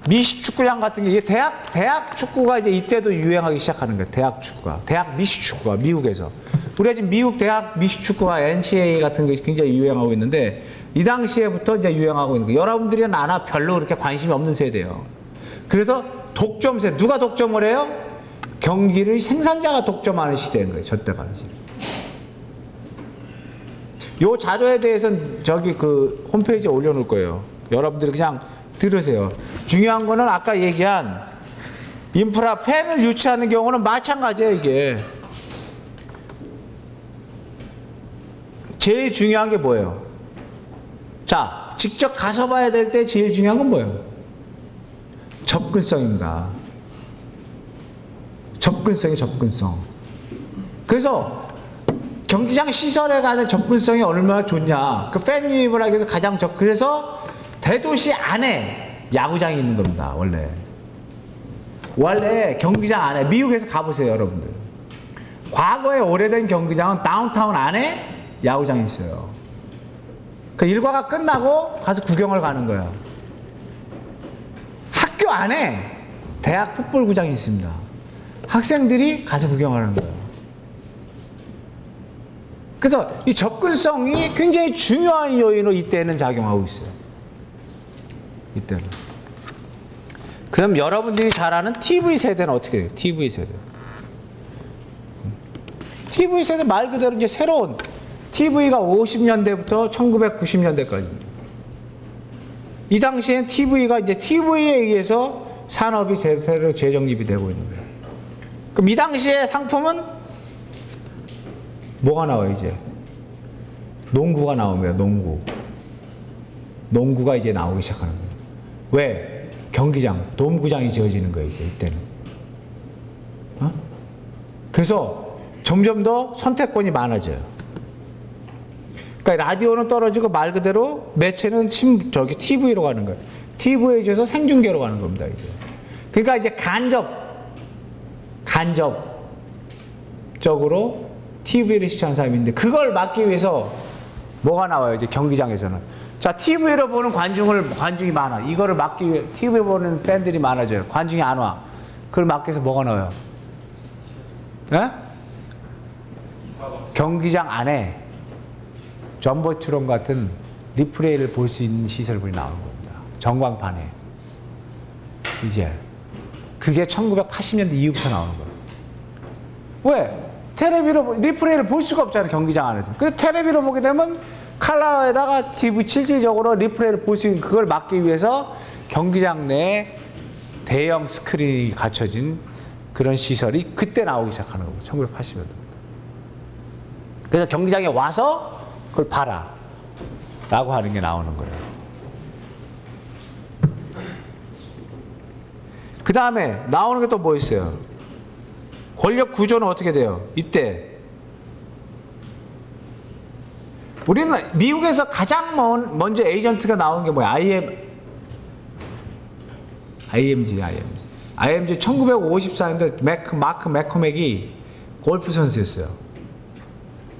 미식축구장 같은 게 대학 축구가 이제 이때도 유행하기 시작하는 거예요. 대학 축구가. 대학 미식축구가 미국에서. 우리가 지금 미국 대학 미식축구가 NCAA 같은 게 굉장히 유행하고 있는데 이 당시에부터 이제 유행하고 있는 거예요. 여러분들이 아마 별로 그렇게 관심이 없는 세대예요. 그래서 독점세, 누가 독점을 해요? 경기를 생산자가 독점하는 시대인 거예요. 저때가. 요 자료에 대해서는 저기 그 홈페이지에 올려놓을 거예요. 여러분들이 그냥 들으세요. 중요한 거는 아까 얘기한 인프라 팬을 유치하는 경우는 마찬가지예요. 이게 제일 중요한 게 뭐예요? 자, 직접 가서 봐야 될 때 제일 중요한 건 뭐예요? 접근성입니다. 접근성. 그래서 경기장 시설에 가는 접근성이 얼마나 좋냐. 그 팬 유입을 하기 위해서 가장 그래서 대도시 안에 야구장이 있는 겁니다. 원래 경기장 안에, 미국에서 가보세요, 여러분들. 과거에 오래된 경기장은 다운타운 안에 야구장이 있어요. 그 일과가 끝나고 가서 구경을 가는 거야. 학교 안에 대학 풋볼구장이 있습니다. 학생들이 가서 구경하는 거예요. 그래서 이 접근성이 굉장히 중요한 요인으로 이때는 작용하고 있어요. 이때는. 그럼 여러분들이 잘 아는 TV 세대는 어떻게 돼요? TV 세대 말 그대로 이제 새로운 TV가 50년대부터 1990년대까지. 이 당시엔 TV가 이제 TV에 의해서 산업이 제대로 재정립이 되고 있는 거예요. 그럼 이 당시의 상품은 뭐가 나와요, 이제? 농구가 나오는 거예요, 농구. 농구가 이제 나오기 시작하는 거예요. 왜? 경기장, 돔구장이 지어지는 거예요, 이제, 이때는. 그래서 점점 더 선택권이 많아져요. 그러니까 라디오는 떨어지고 말 그대로 매체는 TV로 가는 거예요. TV에 있어서 생중계로 가는 겁니다, 이제. 그러니까 이제 간접적으로 TV를 시청하는 사람인데, 그걸 막기 위해서 뭐가 나와요, 이제 경기장에서는. 자, TV로 보는 관중이 많아. 이거를 막기 위해, TV로 보는 팬들이 많아져요. 관중이 안 와. 그걸 막기 위해서 뭐가 나와요? 네? 경기장 안에 점보트론 같은 리플레이를 볼 수 있는 시설물이 나오는 겁니다. 전광판에. 이제. 그게 1980년대 이후부터 나오는 거예요. 왜? 리플레이를 볼 수가 없잖아요, 경기장 안에서. 근데 텔레비로 보게 되면 컬러에다가 TV 실질적으로 리플레이를 볼 수 있는 그걸 막기 위해서 경기장 내에 대형 스크린이 갖춰진 그런 시설이 그때 나오기 시작하는 거고, 1980년대. 그래서 경기장에 와서 그걸 봐라 라고 하는 게 나오는 거예요. 그 다음에 나오는 게 또 뭐 있어요? 권력 구조는 어떻게 돼요? 이때 우리는 미국에서 가장 먼저 에이전트가 나온 게 뭐야? IMG 1954년도 마크 맥코맥이 골프 선수였어요.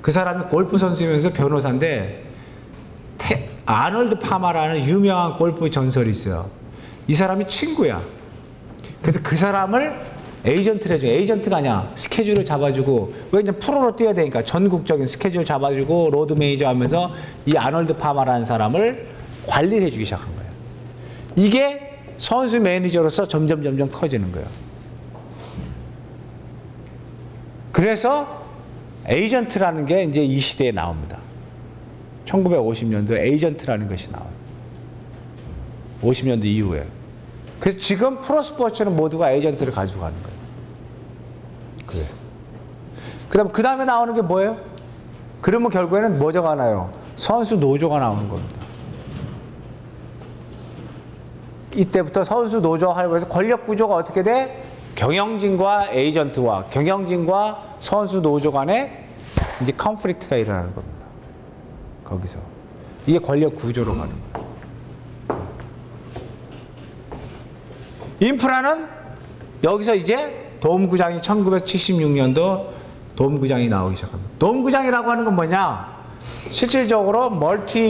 그 사람이 골프 선수이면서 변호사인데 아놀드 파마라는 유명한 골프 전설이 있어요. 이 사람이 친구야. 그래서 그 사람을 에이전트를 해줘. 에이전트가 아니야. 스케줄을 잡아주고, 왜 이제 프로로 뛰어야 되니까 전국적인 스케줄 잡아주고 로드 매니저 하면서 이 아놀드 파마라는 사람을 관리를 해주기 시작한 거예요. 이게 선수 매니저로서 점점 커지는 거예요. 그래서 에이전트라는 게 이제 이 시대에 나옵니다. 1950년도에 에이전트라는 것이 나와요. 50년도 이후에. 그래서 지금 프로스포츠는 모두가 에이전트를 가지고 가는 거예요. 그래. 그 다음에 나오는 게 뭐예요? 그러면 결국에는 뭐가 나요? 선수 노조가 나오는 겁니다. 이때부터 선수 노조가 하면서 권력 구조가 어떻게 돼? 경영진과 에이전트와 경영진과 선수 노조 간에 이제 컨플릭트가 일어나는 겁니다. 거기서. 이게 권력 구조로 가는 거예요. 인프라는 여기서 이제 돔구장이 1976년도 돔구장이 나오기 시작합니다. 돔구장이라고 하는 건 뭐냐? 실질적으로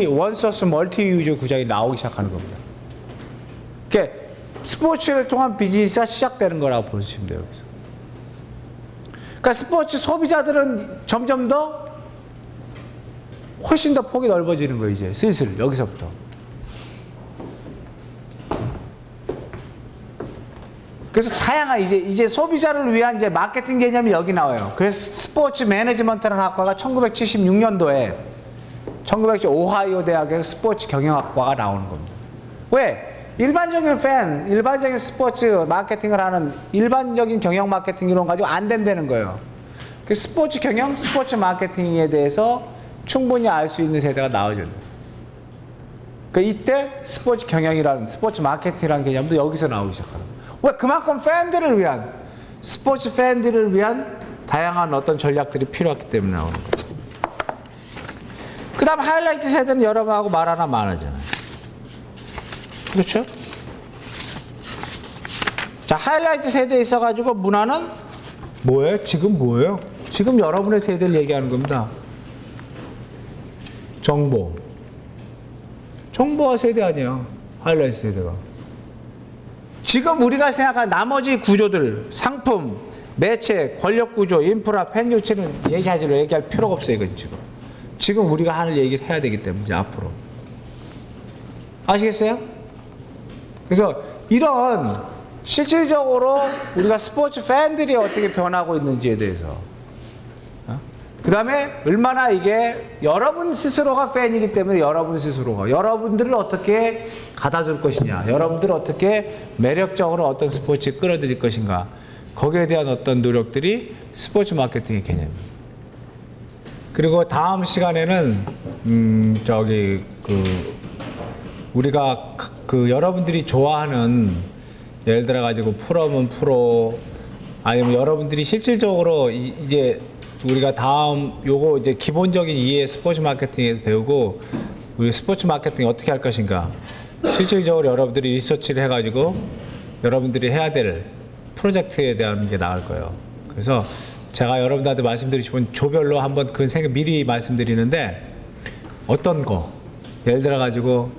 원소스 멀티 유저 구장이 나오기 시작하는 겁니다. 그게 스포츠를 통한 비즈니스가 시작되는 거라고 보시면 돼요, 여기서. 그러니까 스포츠 소비자들은 점점 더 훨씬 더 폭이 넓어지는 거예요, 이제 슬슬 여기서부터. 그래서 다양한 이제 소비자를 위한 이제 마케팅 개념이 여기 나와요. 그래서 스포츠 매니지먼트라는 학과가 1976년도에 1907 오하이오 대학에서 스포츠 경영학과가 나오는 겁니다. 왜? 일반적인 일반적인 스포츠 마케팅을 하는 일반적인 경영 마케팅 이론 가지고 안 된다는 거예요. 그 스포츠 경영, 스포츠 마케팅에 대해서 충분히 알 수 있는 세대가 나와줘요. 그 이때 스포츠 경영이라는 스포츠 마케팅이라는 개념도 여기서 나오기 시작하는 거예요. 왜? 그만큼 팬들을 위한 스포츠 팬들을 위한 다양한 어떤 전략들이 필요했기 때문에 나오는 거예요. 그 다음 하이라이트 세대는 여러분하고 말 하나 많아잖아요. 그렇죠? 자, 하이라이트 세대에 있어가지고 문화는 뭐예요? 지금 뭐예요? 지금 여러분의 세대를 얘기하는 겁니다. 정보. 정보화 세대 아니에요. 하이라이트 세대가. 지금 우리가 생각하는 나머지 구조들, 상품, 매체, 권력 구조, 인프라, 팬 유치는 얘기할 필요가 없어요. 이건 지금 우리가 하는 얘기를 해야 되기 때문에 이제 앞으로. 아시겠어요? 그래서 이런 실질적으로 우리가 스포츠 팬들이 어떻게 변하고 있는지에 대해서 그 다음에 얼마나 이게 여러분 스스로가 팬이기 때문에 여러분 스스로가 여러분들을 어떻게 가다 줄 것이냐, 여러분들을 어떻게 매력적으로 어떤 스포츠에 끌어들일 것인가, 거기에 대한 어떤 노력들이 스포츠 마케팅의 개념입니다. 그리고 다음 시간에는 우리가 여러분들이 좋아하는, 예를 들어 가지고 프로면 프로, 아니면 여러분들이 실질적으로 이제 우리가 다음 요거 이제 기본적인 이해 스포츠 마케팅에서 배우고, 우리 스포츠 마케팅 어떻게 할 것인가, 실질적으로 여러분들이 리서치를 해가지고 여러분들이 해야 될 프로젝트에 대한 게 나올 거예요. 그래서 제가 여러분들한테 말씀드리고 싶은 조별로 한번 그 생각 미리 말씀드리는데, 어떤 거 예를 들어 가지고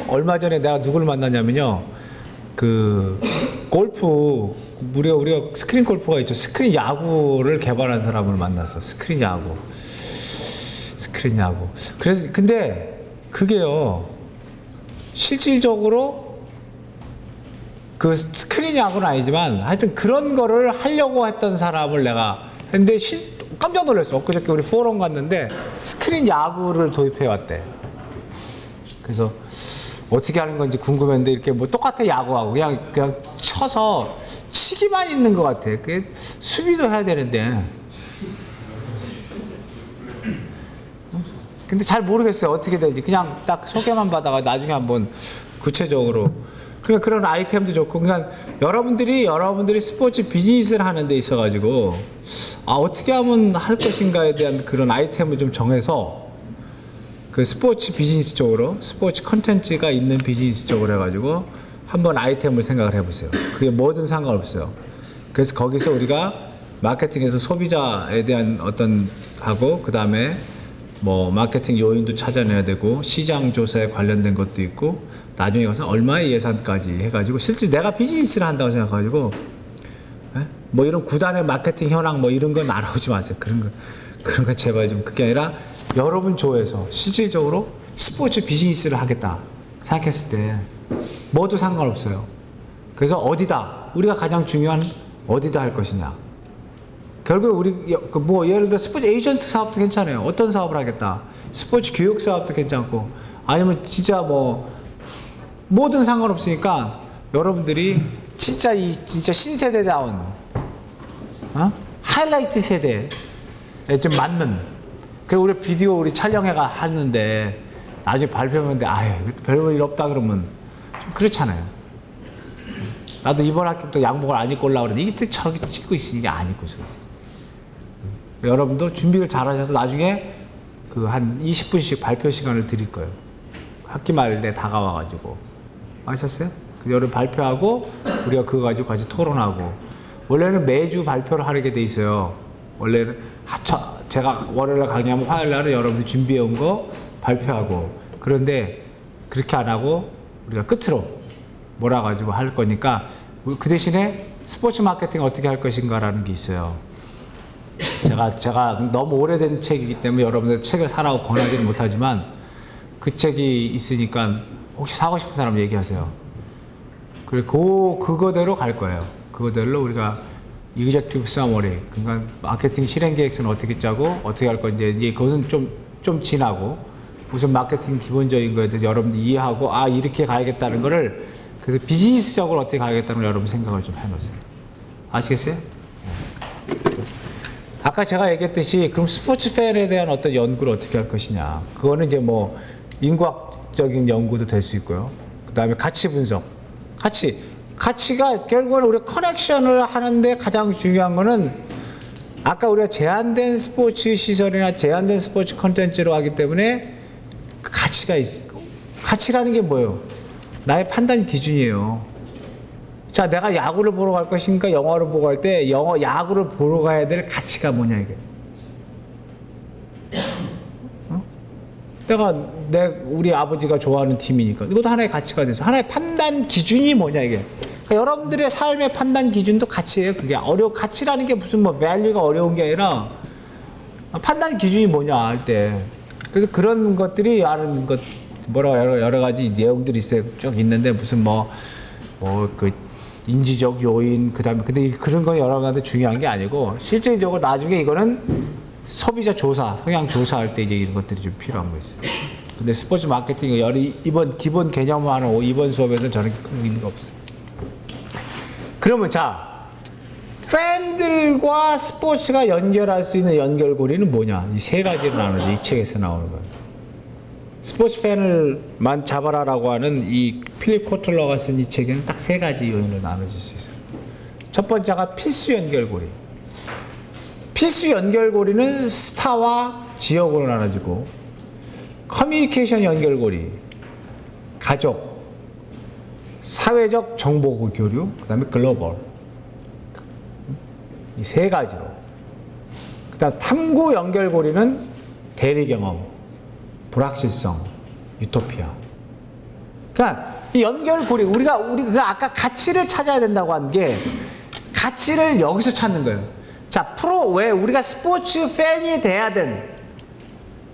얼마 전에 내가 누구를 만났냐면요, 그 골프, 우리가 스크린 골프가 있죠. 스크린 야구를 개발한 사람을 만났어. 스크린 야구. 그래서 근데 그게요, 실질적으로 그 스크린 야구는 아니지만 하여튼 그런 거를 하려고 했던 사람을 내가 했는데 깜짝 놀랐어. 엊그저께 우리 포럼 갔는데 스크린 야구를 도입해 왔대. 그래서 어떻게 하는 건지 궁금했는데, 이렇게 뭐 똑같아, 야구하고 그냥 쳐서 치기만 있는 것 같아. 그게 수비도 해야 되는데. 근데 잘 모르겠어요. 어떻게 되는지. 그냥 딱 소개만 받아가 나중에 한번 구체적으로. 그러니까 그런 아이템도 좋고, 그냥 여러분들이 스포츠 비즈니스를 하는 데 있어가지고, 어떻게 하면 할 것인가에 대한 그런 아이템을 좀 정해서, 그 스포츠 비즈니스 쪽으로, 스포츠 컨텐츠가 있는 비즈니스 쪽으로 해가지고 한번 아이템을 생각을 해보세요. 그게 뭐든 상관없어요. 그래서 거기서 우리가 마케팅에서 소비자에 대한 어떤 하고, 그 다음에 뭐 마케팅 요인도 찾아내야 되고, 시장 조사에 관련된 것도 있고, 나중에 가서 얼마의 예산까지 해가지고, 실제 내가 비즈니스를 한다고 생각해가지고 뭐 이런 구단의 마케팅 현황 뭐 이런 건 알아오지 마세요. 그런 거 제발 좀. 그게 아니라 여러분 조에서 실질적으로 스포츠 비즈니스를 하겠다 생각했을 때 뭐도 상관없어요. 그래서 어디다, 우리가 가장 중요한 어디다 할 것이냐. 결국 우리 뭐 예를 들어 스포츠 에이전트 사업도 괜찮아요. 어떤 사업을 하겠다. 스포츠 교육 사업도 괜찮고, 아니면 진짜 뭐든 상관없으니까 여러분들이 진짜 신세대다운 하이라이트 세대에 좀 맞는, 그리고 우리 비디오 우리 촬영회가 하는데 나중에 발표하는데 별로 일 없다 그러면 좀 그렇잖아요. 나도 이번 학기부터 양복을 안 입고 올라오고 그랬는데 이게 저렇게 찍고 있으니까 안 입고 있었어요. 여러분도 준비를 잘 하셔서 나중에 그 한 20분씩 발표 시간을 드릴 거예요. 학기 말에 다가와가지고. 아셨어요? 그 여러분 발표하고 우리가 그거 가지고 같이 토론하고. 원래는 매주 발표를 하게 돼 있어요. 원래는 제가 월요일에 강의하면 화요일날은 여러분들 준비해 온 거 발표하고. 그런데 그렇게 안 하고 우리가 끝으로 몰아가지고 할 거니까, 그 대신에 스포츠 마케팅 어떻게 할 것인가라는 게 있어요. 제가 너무 오래된 책이기 때문에 여러분들 책을 사라고 권하지는 못하지만, 그 책이 있으니까 혹시 사고 싶은 사람 얘기하세요. 그리고 그거대로 갈 거예요. 그거대로 우리가 이그젝티브 서머리, 그러니까 마케팅 실행 계획서는 어떻게 짜고 어떻게 할 건지, 이제 그거는 좀 지나고, 무슨 마케팅 기본적인 거에 대해서 여러분들 이해하고 아 이렇게 가야겠다는 거를 그래서 비즈니스적으로 어떻게 가야겠다는 걸 여러분 생각을 좀 해놓으세요. 아시겠어요? 아까 제가 얘기했듯이 그럼 스포츠 팬에 대한 어떤 연구를 어떻게 할 것이냐. 그거는 이제 뭐 인과학적인 연구도 될 수 있고요. 그 다음에 가치 분석. 가치가 결국은 우리 커넥션을 하는데 가장 중요한 거는 아까 우리가 제한된 스포츠 시설이나 제한된 스포츠 콘텐츠로 하기 때문에 그 가치가 있고 가치라는 게 뭐예요? 나의 판단 기준이에요. 자, 내가 야구를 보러 갈 것인가 영화를 보고 갈 때 야구를 보러 가야 될 가치가 뭐냐 이게. 우리 아버지가 좋아하는 팀이니까 이것도 하나의 가치가 돼서 하나의 판단 기준이 뭐냐 이게. 그러니까 여러분들의 삶의 판단 기준도 가치예요. 그게 가치라는 게 무슨 뭐 value가 어려운 게 아니라 판단 기준이 뭐냐 할 때. 그래서 그런 것들이 아는 것 여러 가지 내용들이 있어요. 쭉 있는데 무슨 그 인지적 요인 그다음에 근데 그런 건 여러 가지 중요한 게 아니고 실질적으로 나중에 이거는 소비자 조사, 성향 조사할 때 이제 이런 것들이 좀 필요한 거 있어요. 근데 스포츠 마케팅 이번 기본 개념을 하는 이번 수업에서는 저는 큰 의미가 없어요. 그러면 자, 팬들과 스포츠가 연결할 수 있는 연결고리는 뭐냐? 이 세 가지로 나누죠. 이 책에서 나오는 거예요. 스포츠 팬을만 잡아라라고 하는 이 필립 코틀러가 쓴 이 책에는 딱 세 가지 요인으로 나눠질 수 있어요. 첫 번째가 필수 연결고리. 필수 연결고리는 스타와 지역으로 나눠지고 커뮤니케이션 연결고리, 가족, 사회적 정보 교류, 그 다음에 글로벌. 이 세 가지로. 그 다음 탐구 연결고리는 대리 경험, 불확실성, 유토피아. 그러니까 이 연결고리, 우리가 아까 가치를 찾아야 된다고 한 게 가치를 여기서 찾는 거예요. 자, 왜 우리가 스포츠 팬이 돼야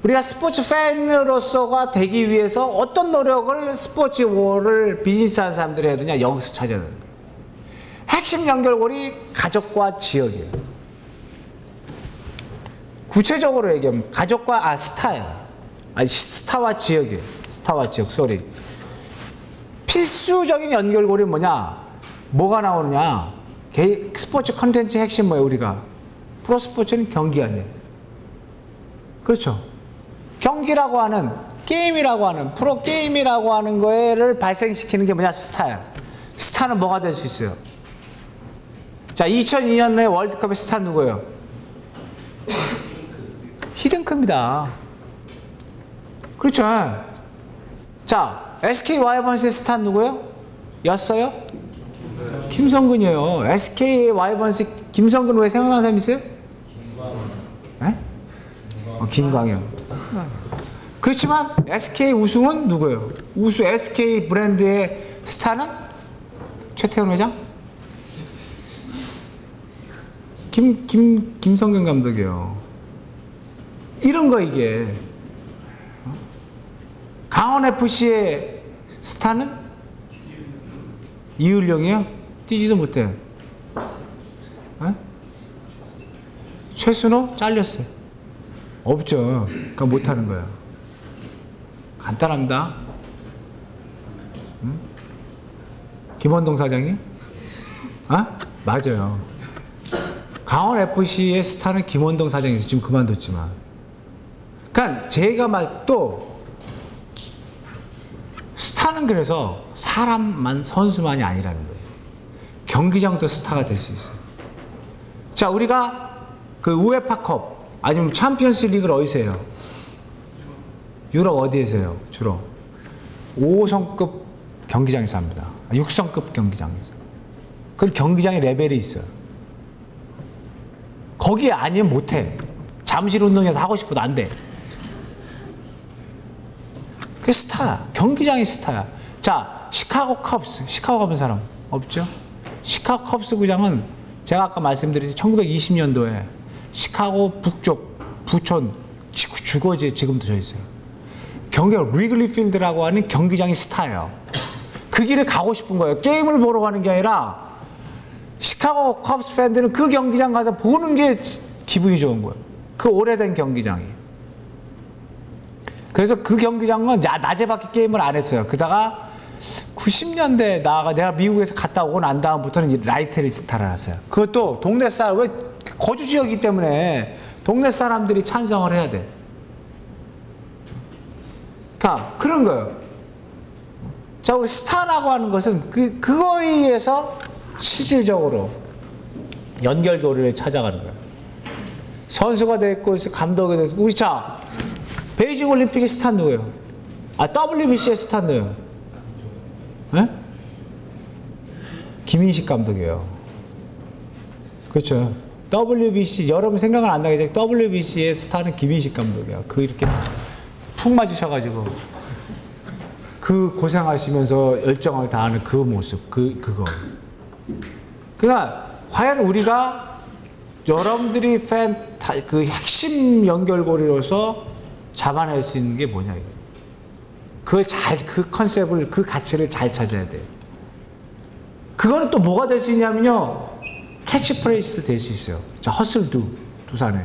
우리가 스포츠 팬으로서가 되기 위해서 어떤 노력을 스포츠를 비즈니스하는 사람들이 해야 되냐? 여기서 찾아야 되는 거예요. 핵심 연결고리 가족과 지역이에요. 구체적으로 얘기하면 가족과 스타예요. 스타와 지역이에요. 스타와 지역, 소리. 필수적인 연결고리는 뭐냐? 뭐가 나오느냐? 스포츠 컨텐츠 핵심 뭐예요, 우리가? 프로스포츠는 경기 아니에요. 그렇죠. 경기라고 하는, 게임이라고 하는, 프로게임이라고 하는 거를 발생시키는 게 뭐냐? 스타야. 스타는 뭐가 될 수 있어요? 자, 2002년에 월드컵의 스타 누구예요? 히든크입니다. 그렇죠. 자, SK 와이번스의 스타 누구예요? 였어요? 김성근이에요. SK 와이번스 김성근 왜 생각나는 사람 있어요? 김광현. 그렇지만 SK 우승은 누구예요? SK 브랜드의 스타는 최태원 회장? 김성근 감독이에요. 이런 거 이게. 강원FC의 스타는 이을령이에요? 뛰지도 못해. 최순호? 잘렸어요. 없죠. 그러니까 못하는 거예요. 간단합니다. 김원동 사장이? 맞아요. 강원FC의 스타는 김원동 사장이서 지금 그만뒀지만. 그러니까 제가 또 스타는 그래서 선수만이 아니라는 거예요. 경기장도 스타가 될 수 있어요. 자, 우리가 그 우에파컵 아니면 챔피언스 리그를 어디서 해요? 유럽 어디에서 해요? 주로 5성급 경기장에서 합니다. 6성급 경기장에서. 그 경기장의 레벨이 있어요. 거기 아니면 못해. 잠실 운동에서 하고 싶어도 안 돼. 그게 스타야. 경기장이 스타야. 자, 시카고 컵스 사람 없죠? 시카고 컵스 구장은 제가 아까 말씀드린 1920년도에 시카고 북쪽 부촌 주거지에 지금도 져 있어요. 리글리 필드라고 하는 경기장이 스타예요. 그 길을 가고 싶은 거예요. 게임을 보러 가는 게 아니라 시카고 컵스 팬들은 그 경기장 가서 보는 게 기분이 좋은 거예요. 그 오래된 경기장이. 그래서 그 경기장은 낮에밖에 게임을 안 했어요. 그다가 90년대 내가 미국에서 갔다 오고 난 다음부터는 이제 라이트를 달아놨어요. 그것도 동네 사람, 왜 거주 지역이기 때문에 동네 사람들이 찬성을 해야 돼. 다 그런 거예요. 자, 우리 스타라고 하는 것은 그거에 의해서 실질적으로 연결고리를 찾아가는 거예요. 선수가 됐고 감독이 됐고 우리 자 베이징 올림픽의 스타 누구예요? WBC의 스타 누구예요? 네? 김인식 감독이에요. 그렇죠. WBC 여러분 생각은 안 나겠죠? WBC의 스타는 김인식 감독이야. 이렇게 푹 맞으셔가지고 그 고생하시면서 열정을 다하는 그 모습, 그거. 그러니까 과연 우리가 여러분들이 그 핵심 연결고리로서 잡아낼 수 있는 게 뭐냐 이거. 그 컨셉을, 그 가치를 잘 찾아야 돼요. 그거는 또 뭐가 될 수 있냐면요. 캐치프레이스 될 수 있어요. 자, 허슬두, 두산에.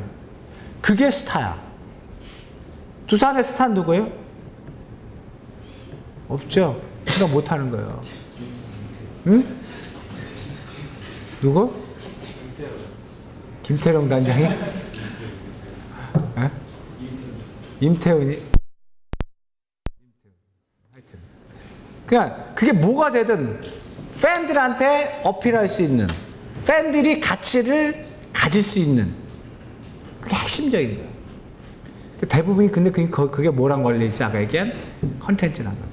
그게 스타야. 두산의 스타는 누구예요? 없죠. 그러니까 못하는 거예요. 응? 누구? 김태령 단장이? 에? 임태훈이? 하여튼. 그냥 그게 뭐가 되든 팬들한테 어필할 수 있는, 팬들이 가치를 가질 수 있는, 그게 핵심적인 거예요. 대부분이 근데 그게 뭐랑 걸려 있어? 아까 얘기한 컨텐츠랑 걸려.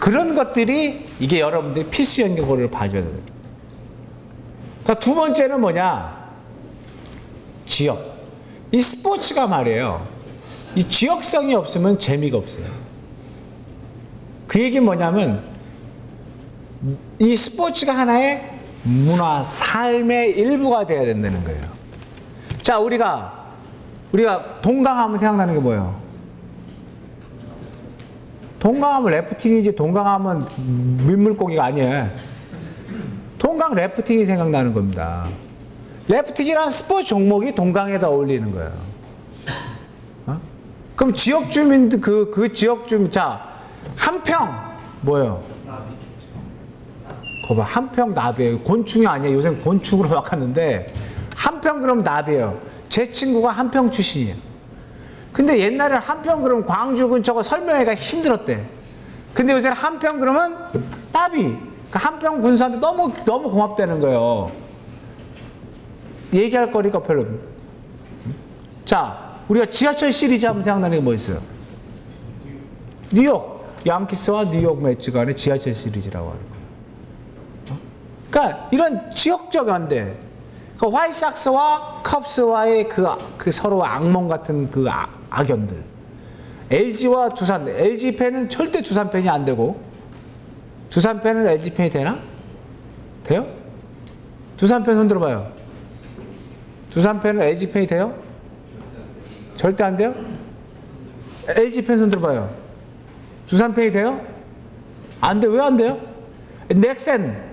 그런 것들이 이게 여러분들이 필수 연결고리를 봐줘야 돼요. 그러니까 두 번째는 뭐냐? 지역. 이 스포츠가 말이에요. 이 지역성이 없으면 재미가 없어요. 그 얘기는 뭐냐면 이 스포츠가 하나의 문화, 삶의 일부가 돼야 된다는 거예요. 자, 우리가 동강하면 생각나는 게 뭐예요? 동강하면 래프팅이지, 동강하면 민물고기가 아니에요. 동강 래프팅이 생각나는 겁니다. 래프팅이라는 스포츠 종목이 동강에다 어울리는 거예요. 어? 그럼 지역 주민들, 그 지역 주민, 자, 한평, 뭐예요? 거봐, 한평 나비예요. 곤충이 아니에요. 요새 곤충으로 바꿨는데, 한평 그럼 나비예요. 제 친구가 한평 출신이에요. 근데 옛날에는 한평 그러면 광주 근처가 설명회가 힘들었대. 근데 요새는 한평 그러면 나비. 그러니까 한평 군수한테 너무 고맙다는 거예요. 얘기할 거리가 별로 없네. 자, 우리가 지하철 시리즈 하면 생각나는 게 뭐 있어요? 뉴욕. 양키스와 뉴욕 매치 간의 지하철 시리즈라고 하는 거예요. 그러니까 이런 지역적인데, 그 화이트삭스와 컵스와의 그 서로 악몽 같은 그 악연들. LG와 두산, LG 팬은 절대 두산 팬이 안 되고, 두산 팬은 LG 팬이 되나? 돼요? 두산 팬 손 들어봐요. 두산 팬은 LG 팬이 돼요? 절대 안 돼요? LG 팬 손 들어봐요. 두산 팬이 돼요? 안 돼. 왜 안 돼요? 넥센.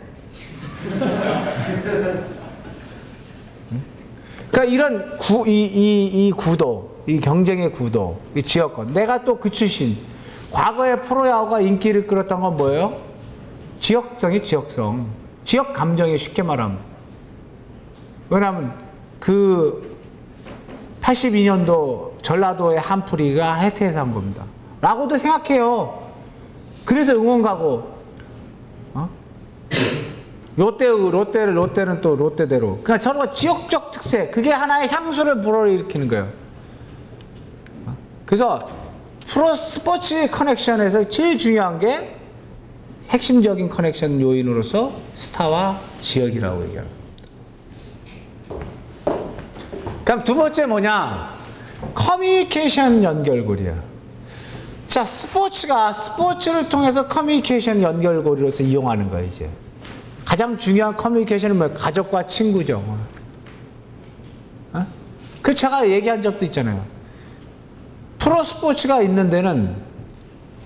그러니까 이런 이 구도, 이 경쟁의 구도, 이 지역권. 내가 또 그 출신. 과거에 프로야구가 인기를 끌었던 건 뭐예요? 지역성이 지역성. 지역 감정이 쉽게 말하면. 왜냐하면 그 82년도 전라도의 한풀이가 해태에서 한 겁니다. 라고도 생각해요. 그래서 응원 가고. 어? 롯데는 또 롯데대로. 그러니까 서로가 지역적 특색, 그게 하나의 향수를 불어일으키는 거예요. 그래서 프로 스포츠 커넥션에서 제일 중요한 게 핵심적인 커넥션 요인으로서 스타와 지역이라고 얘기합니다. 그럼 두 번째 뭐냐? 커뮤니케이션 연결고리야. 자, 스포츠를 통해서 커뮤니케이션 연결고리로서 이용하는 거예요, 이제. 가장 중요한 커뮤니케이션은 뭐예요? 가족과 친구죠. 어? 그 제가 얘기한 적도 있잖아요. 프로 스포츠가 있는 데는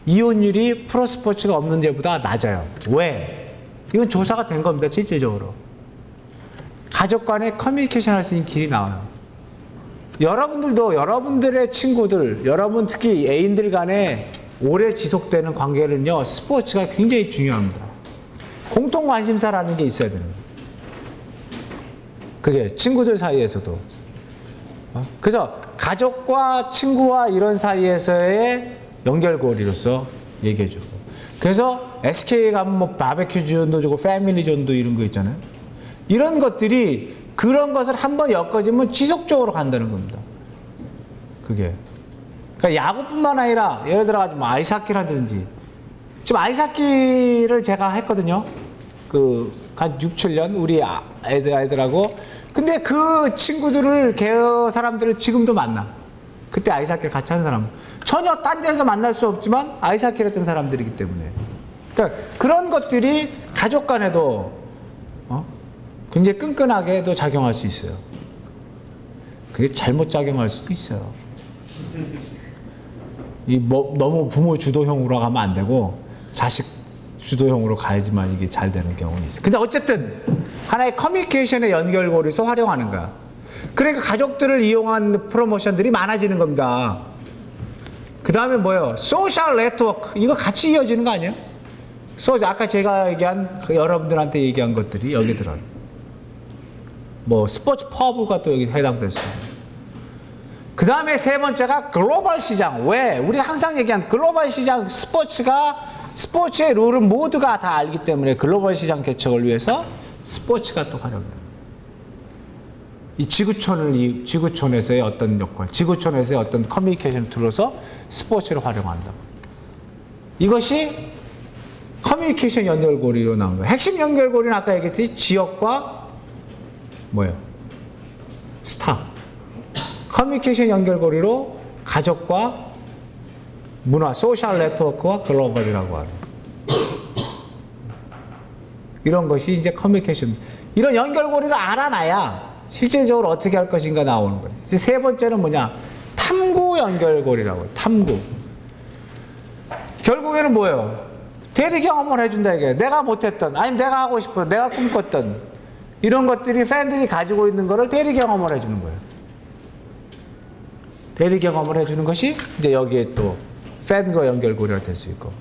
이혼율이 프로 스포츠가 없는 데보다 낮아요. 왜? 이건 조사가 된 겁니다, 실질적으로. 가족 간에 커뮤니케이션 할 수 있는 길이 나와요. 여러분들도 여러분들의 친구들, 여러분 특히 애인들 간에 오래 지속되는 관계는요, 스포츠가 굉장히 중요합니다. 공통 관심사라는 게 있어야 되는 거예요. 그게 친구들 사이에서도. 그래서 가족과 친구와 이런 사이에서의 연결고리로서 얘기해주고. 그래서 SK에 가면 뭐 바베큐 존도 주고 패밀리 존도 이런 거 있잖아요. 이런 것들이 그런 것을 한번 엮어지면 지속적으로 간다는 겁니다. 그게. 그러니까 야구뿐만 아니라 예를 들어가지고 뭐 아이스하키를 하든지. 지금 아이스하키를 제가 했거든요. 한 6, 7년 우리 아이들하고. 근데 그 친구들을 그 사람들을 지금도 만나. 그때 아이스하키를 같이 한 사람. 전혀 딴 데서 만날 수 없지만 아이스하키를 했던 사람들이기 때문에. 그러니까 그런 것들이 가족 간에도 굉장히 끈끈하게도 작용할 수 있어요. 그게 잘못 작용할 수도 있어요. 너무 부모 주도형으로 가면 안 되고 자식 주도형으로 가야지만 이게 잘 되는 경우는 있어요. 근데 어쨌든 하나의 커뮤니케이션의 연결고리에서 활용하는 거야. 그러니까 가족들을 이용한 프로모션들이 많아지는 겁니다. 그 다음에 뭐예요? 소셜 네트워크. 이거 같이 이어지는 거 아니에요? 아까 제가 얘기한 여러분들한테 얘기한 것들이 여기 들어요. 뭐 스포츠 퍼브가 또 여기 해당됐어요. 그 다음에 세 번째가 글로벌 시장. 왜? 우리가 항상 얘기한 글로벌 시장, 스포츠의 룰은 모두가 다 알기 때문에 글로벌 시장 개척을 위해서 스포츠가 또 활용돼요. 이 지구촌에서의 어떤 역할, 지구촌에서의 어떤 커뮤니케이션을 들어서 스포츠를 활용한다. 이것이 커뮤니케이션 연결고리로 나온 거예요. 핵심 연결고리는 아까 얘기했듯이 지역과 뭐예요? 스타. 커뮤니케이션 연결고리로 가족과 문화, 소셜 네트워크와 글로벌이라고 하는 이런 것이 이제 커뮤니케이션. 이런 연결고리를 알아놔야 실제적으로 어떻게 할 것인가 나오는 거예요. 세 번째는 뭐냐? 탐구 연결고리라고 해요. 탐구. 결국에는 뭐예요? 대리 경험을 해준다 이게. 내가 못했던, 아니면 내가 하고 싶은, 내가 꿈꿨던 이런 것들이 팬들이 가지고 있는 거를 대리 경험을 해주는 거예요. 대리 경험을 해주는 것이 이제 여기에 또 팬과 연결고리가 될 수 있고.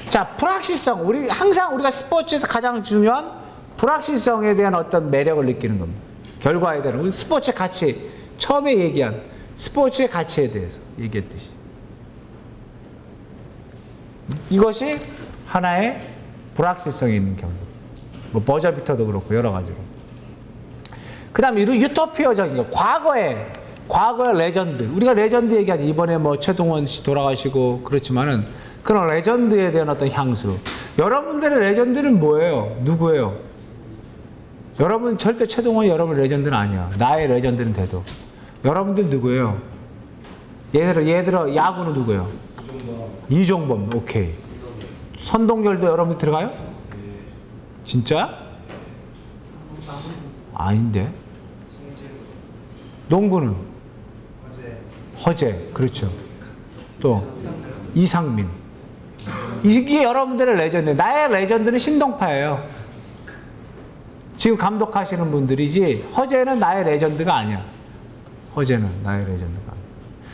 자, 불확실성. 항상 우리가 스포츠에서 가장 중요한 불확실성에 대한 어떤 매력을 느끼는 겁니다. 결과에 대한. 우리 스포츠의 가치. 처음에 얘기한 스포츠의 가치에 대해서 얘기했듯이. 이것이 하나의 불확실성이 있는 경우. 뭐 버저비터도 그렇고 여러 가지로. 그 다음에 유토피어적인 거. 과거의 레전드. 우리가 레전드 얘기하니 이번에 뭐 최동원 씨 돌아가시고 그렇지만은 그런 레전드에 대한 어떤 향수. 여러분들의 레전드는 뭐예요? 누구예요? 여러분 절대 최동원이 여러분 레전드는 아니야. 나의 레전드는 돼도. 여러분들 누구예요? 예를 들어 야구는 누구예요? 이종범. 오케이. 선동열도 여러분 들어가요? 진짜? 아닌데. 농구는? 허재. 그렇죠. 또 이상민. 이게 여러분들의 레전드. 나의 레전드는 신동파예요. 지금 감독하시는 분들이지 허재는 나의 레전드가 아니야. 허재는 나의 레전드가 아니야.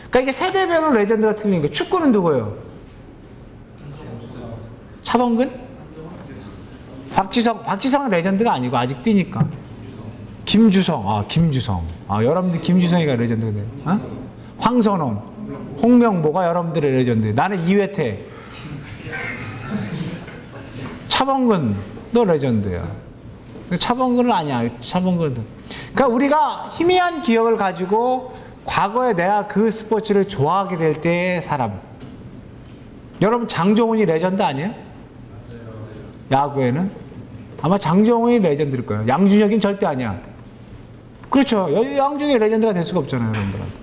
그러니까 이게 세대별로 레전드가 틀린 거예요. 축구는 누구예요? 차범근? 박지성은 레전드가 아니고 아직 뛰니까. 김주성. 여러분들 김주성이가 레전드가 돼요. 황선홍, 홍명보가 여러분들의 레전드. 나는 이회태. 차범근도 레전드야. 차범근은 아니야. 차범근은. 그러니까 우리가 희미한 기억을 가지고 과거에 내가 그 스포츠를 좋아하게 될 때의 사람. 여러분 장종훈이 레전드 아니에요? 야구에는? 아마 장종훈이 레전드일 거예요. 양준혁은 절대 아니야. 그렇죠. 양준혁이 레전드가 될 수가 없잖아요, 여러분들한테.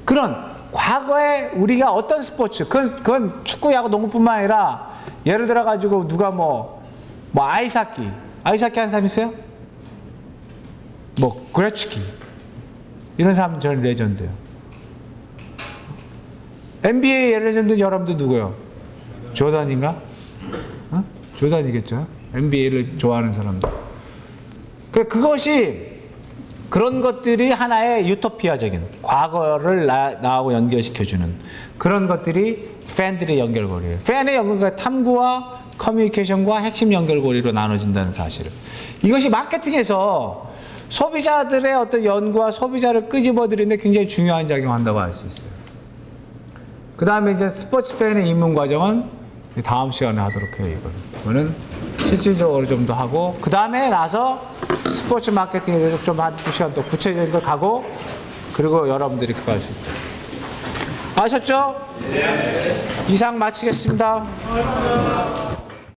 그런 과거에 우리가 어떤 스포츠, 그건 축구, 야구, 농구뿐만 아니라 예를 들어가지고 누가 뭐 아이스하키 하는 사람 있어요? 뭐 그레츠키 이런 사람은 저는 레전드예요. NBA 레전드 여러분들 누구예요? 조던인가? 조던이겠죠. NBA를 좋아하는 사람들. 그것이 그런 것들이 하나의 유토피아적인 과거를 나하고 연결시켜주는 그런 것들이 팬들의 연결고리예요. 팬의 연결고리가 탐구와 커뮤니케이션과 핵심 연결고리로 나눠진다는 사실을. 이것이 마케팅에서 소비자들의 어떤 연구와 소비자를 끄집어들이는데 굉장히 중요한 작용한다고 할 수 있어요. 그 다음에 이제 스포츠 팬의 입문 과정은 다음 시간에 하도록 해요. 이거는 실질적으로 좀 더 하고 그 다음에 나서 스포츠 마케팅에 대해서 좀 한 2시간 또 구체적인 걸 가고 그리고 여러분들이 그거 할 수 있다. 아셨죠? 네. 이상 마치겠습니다.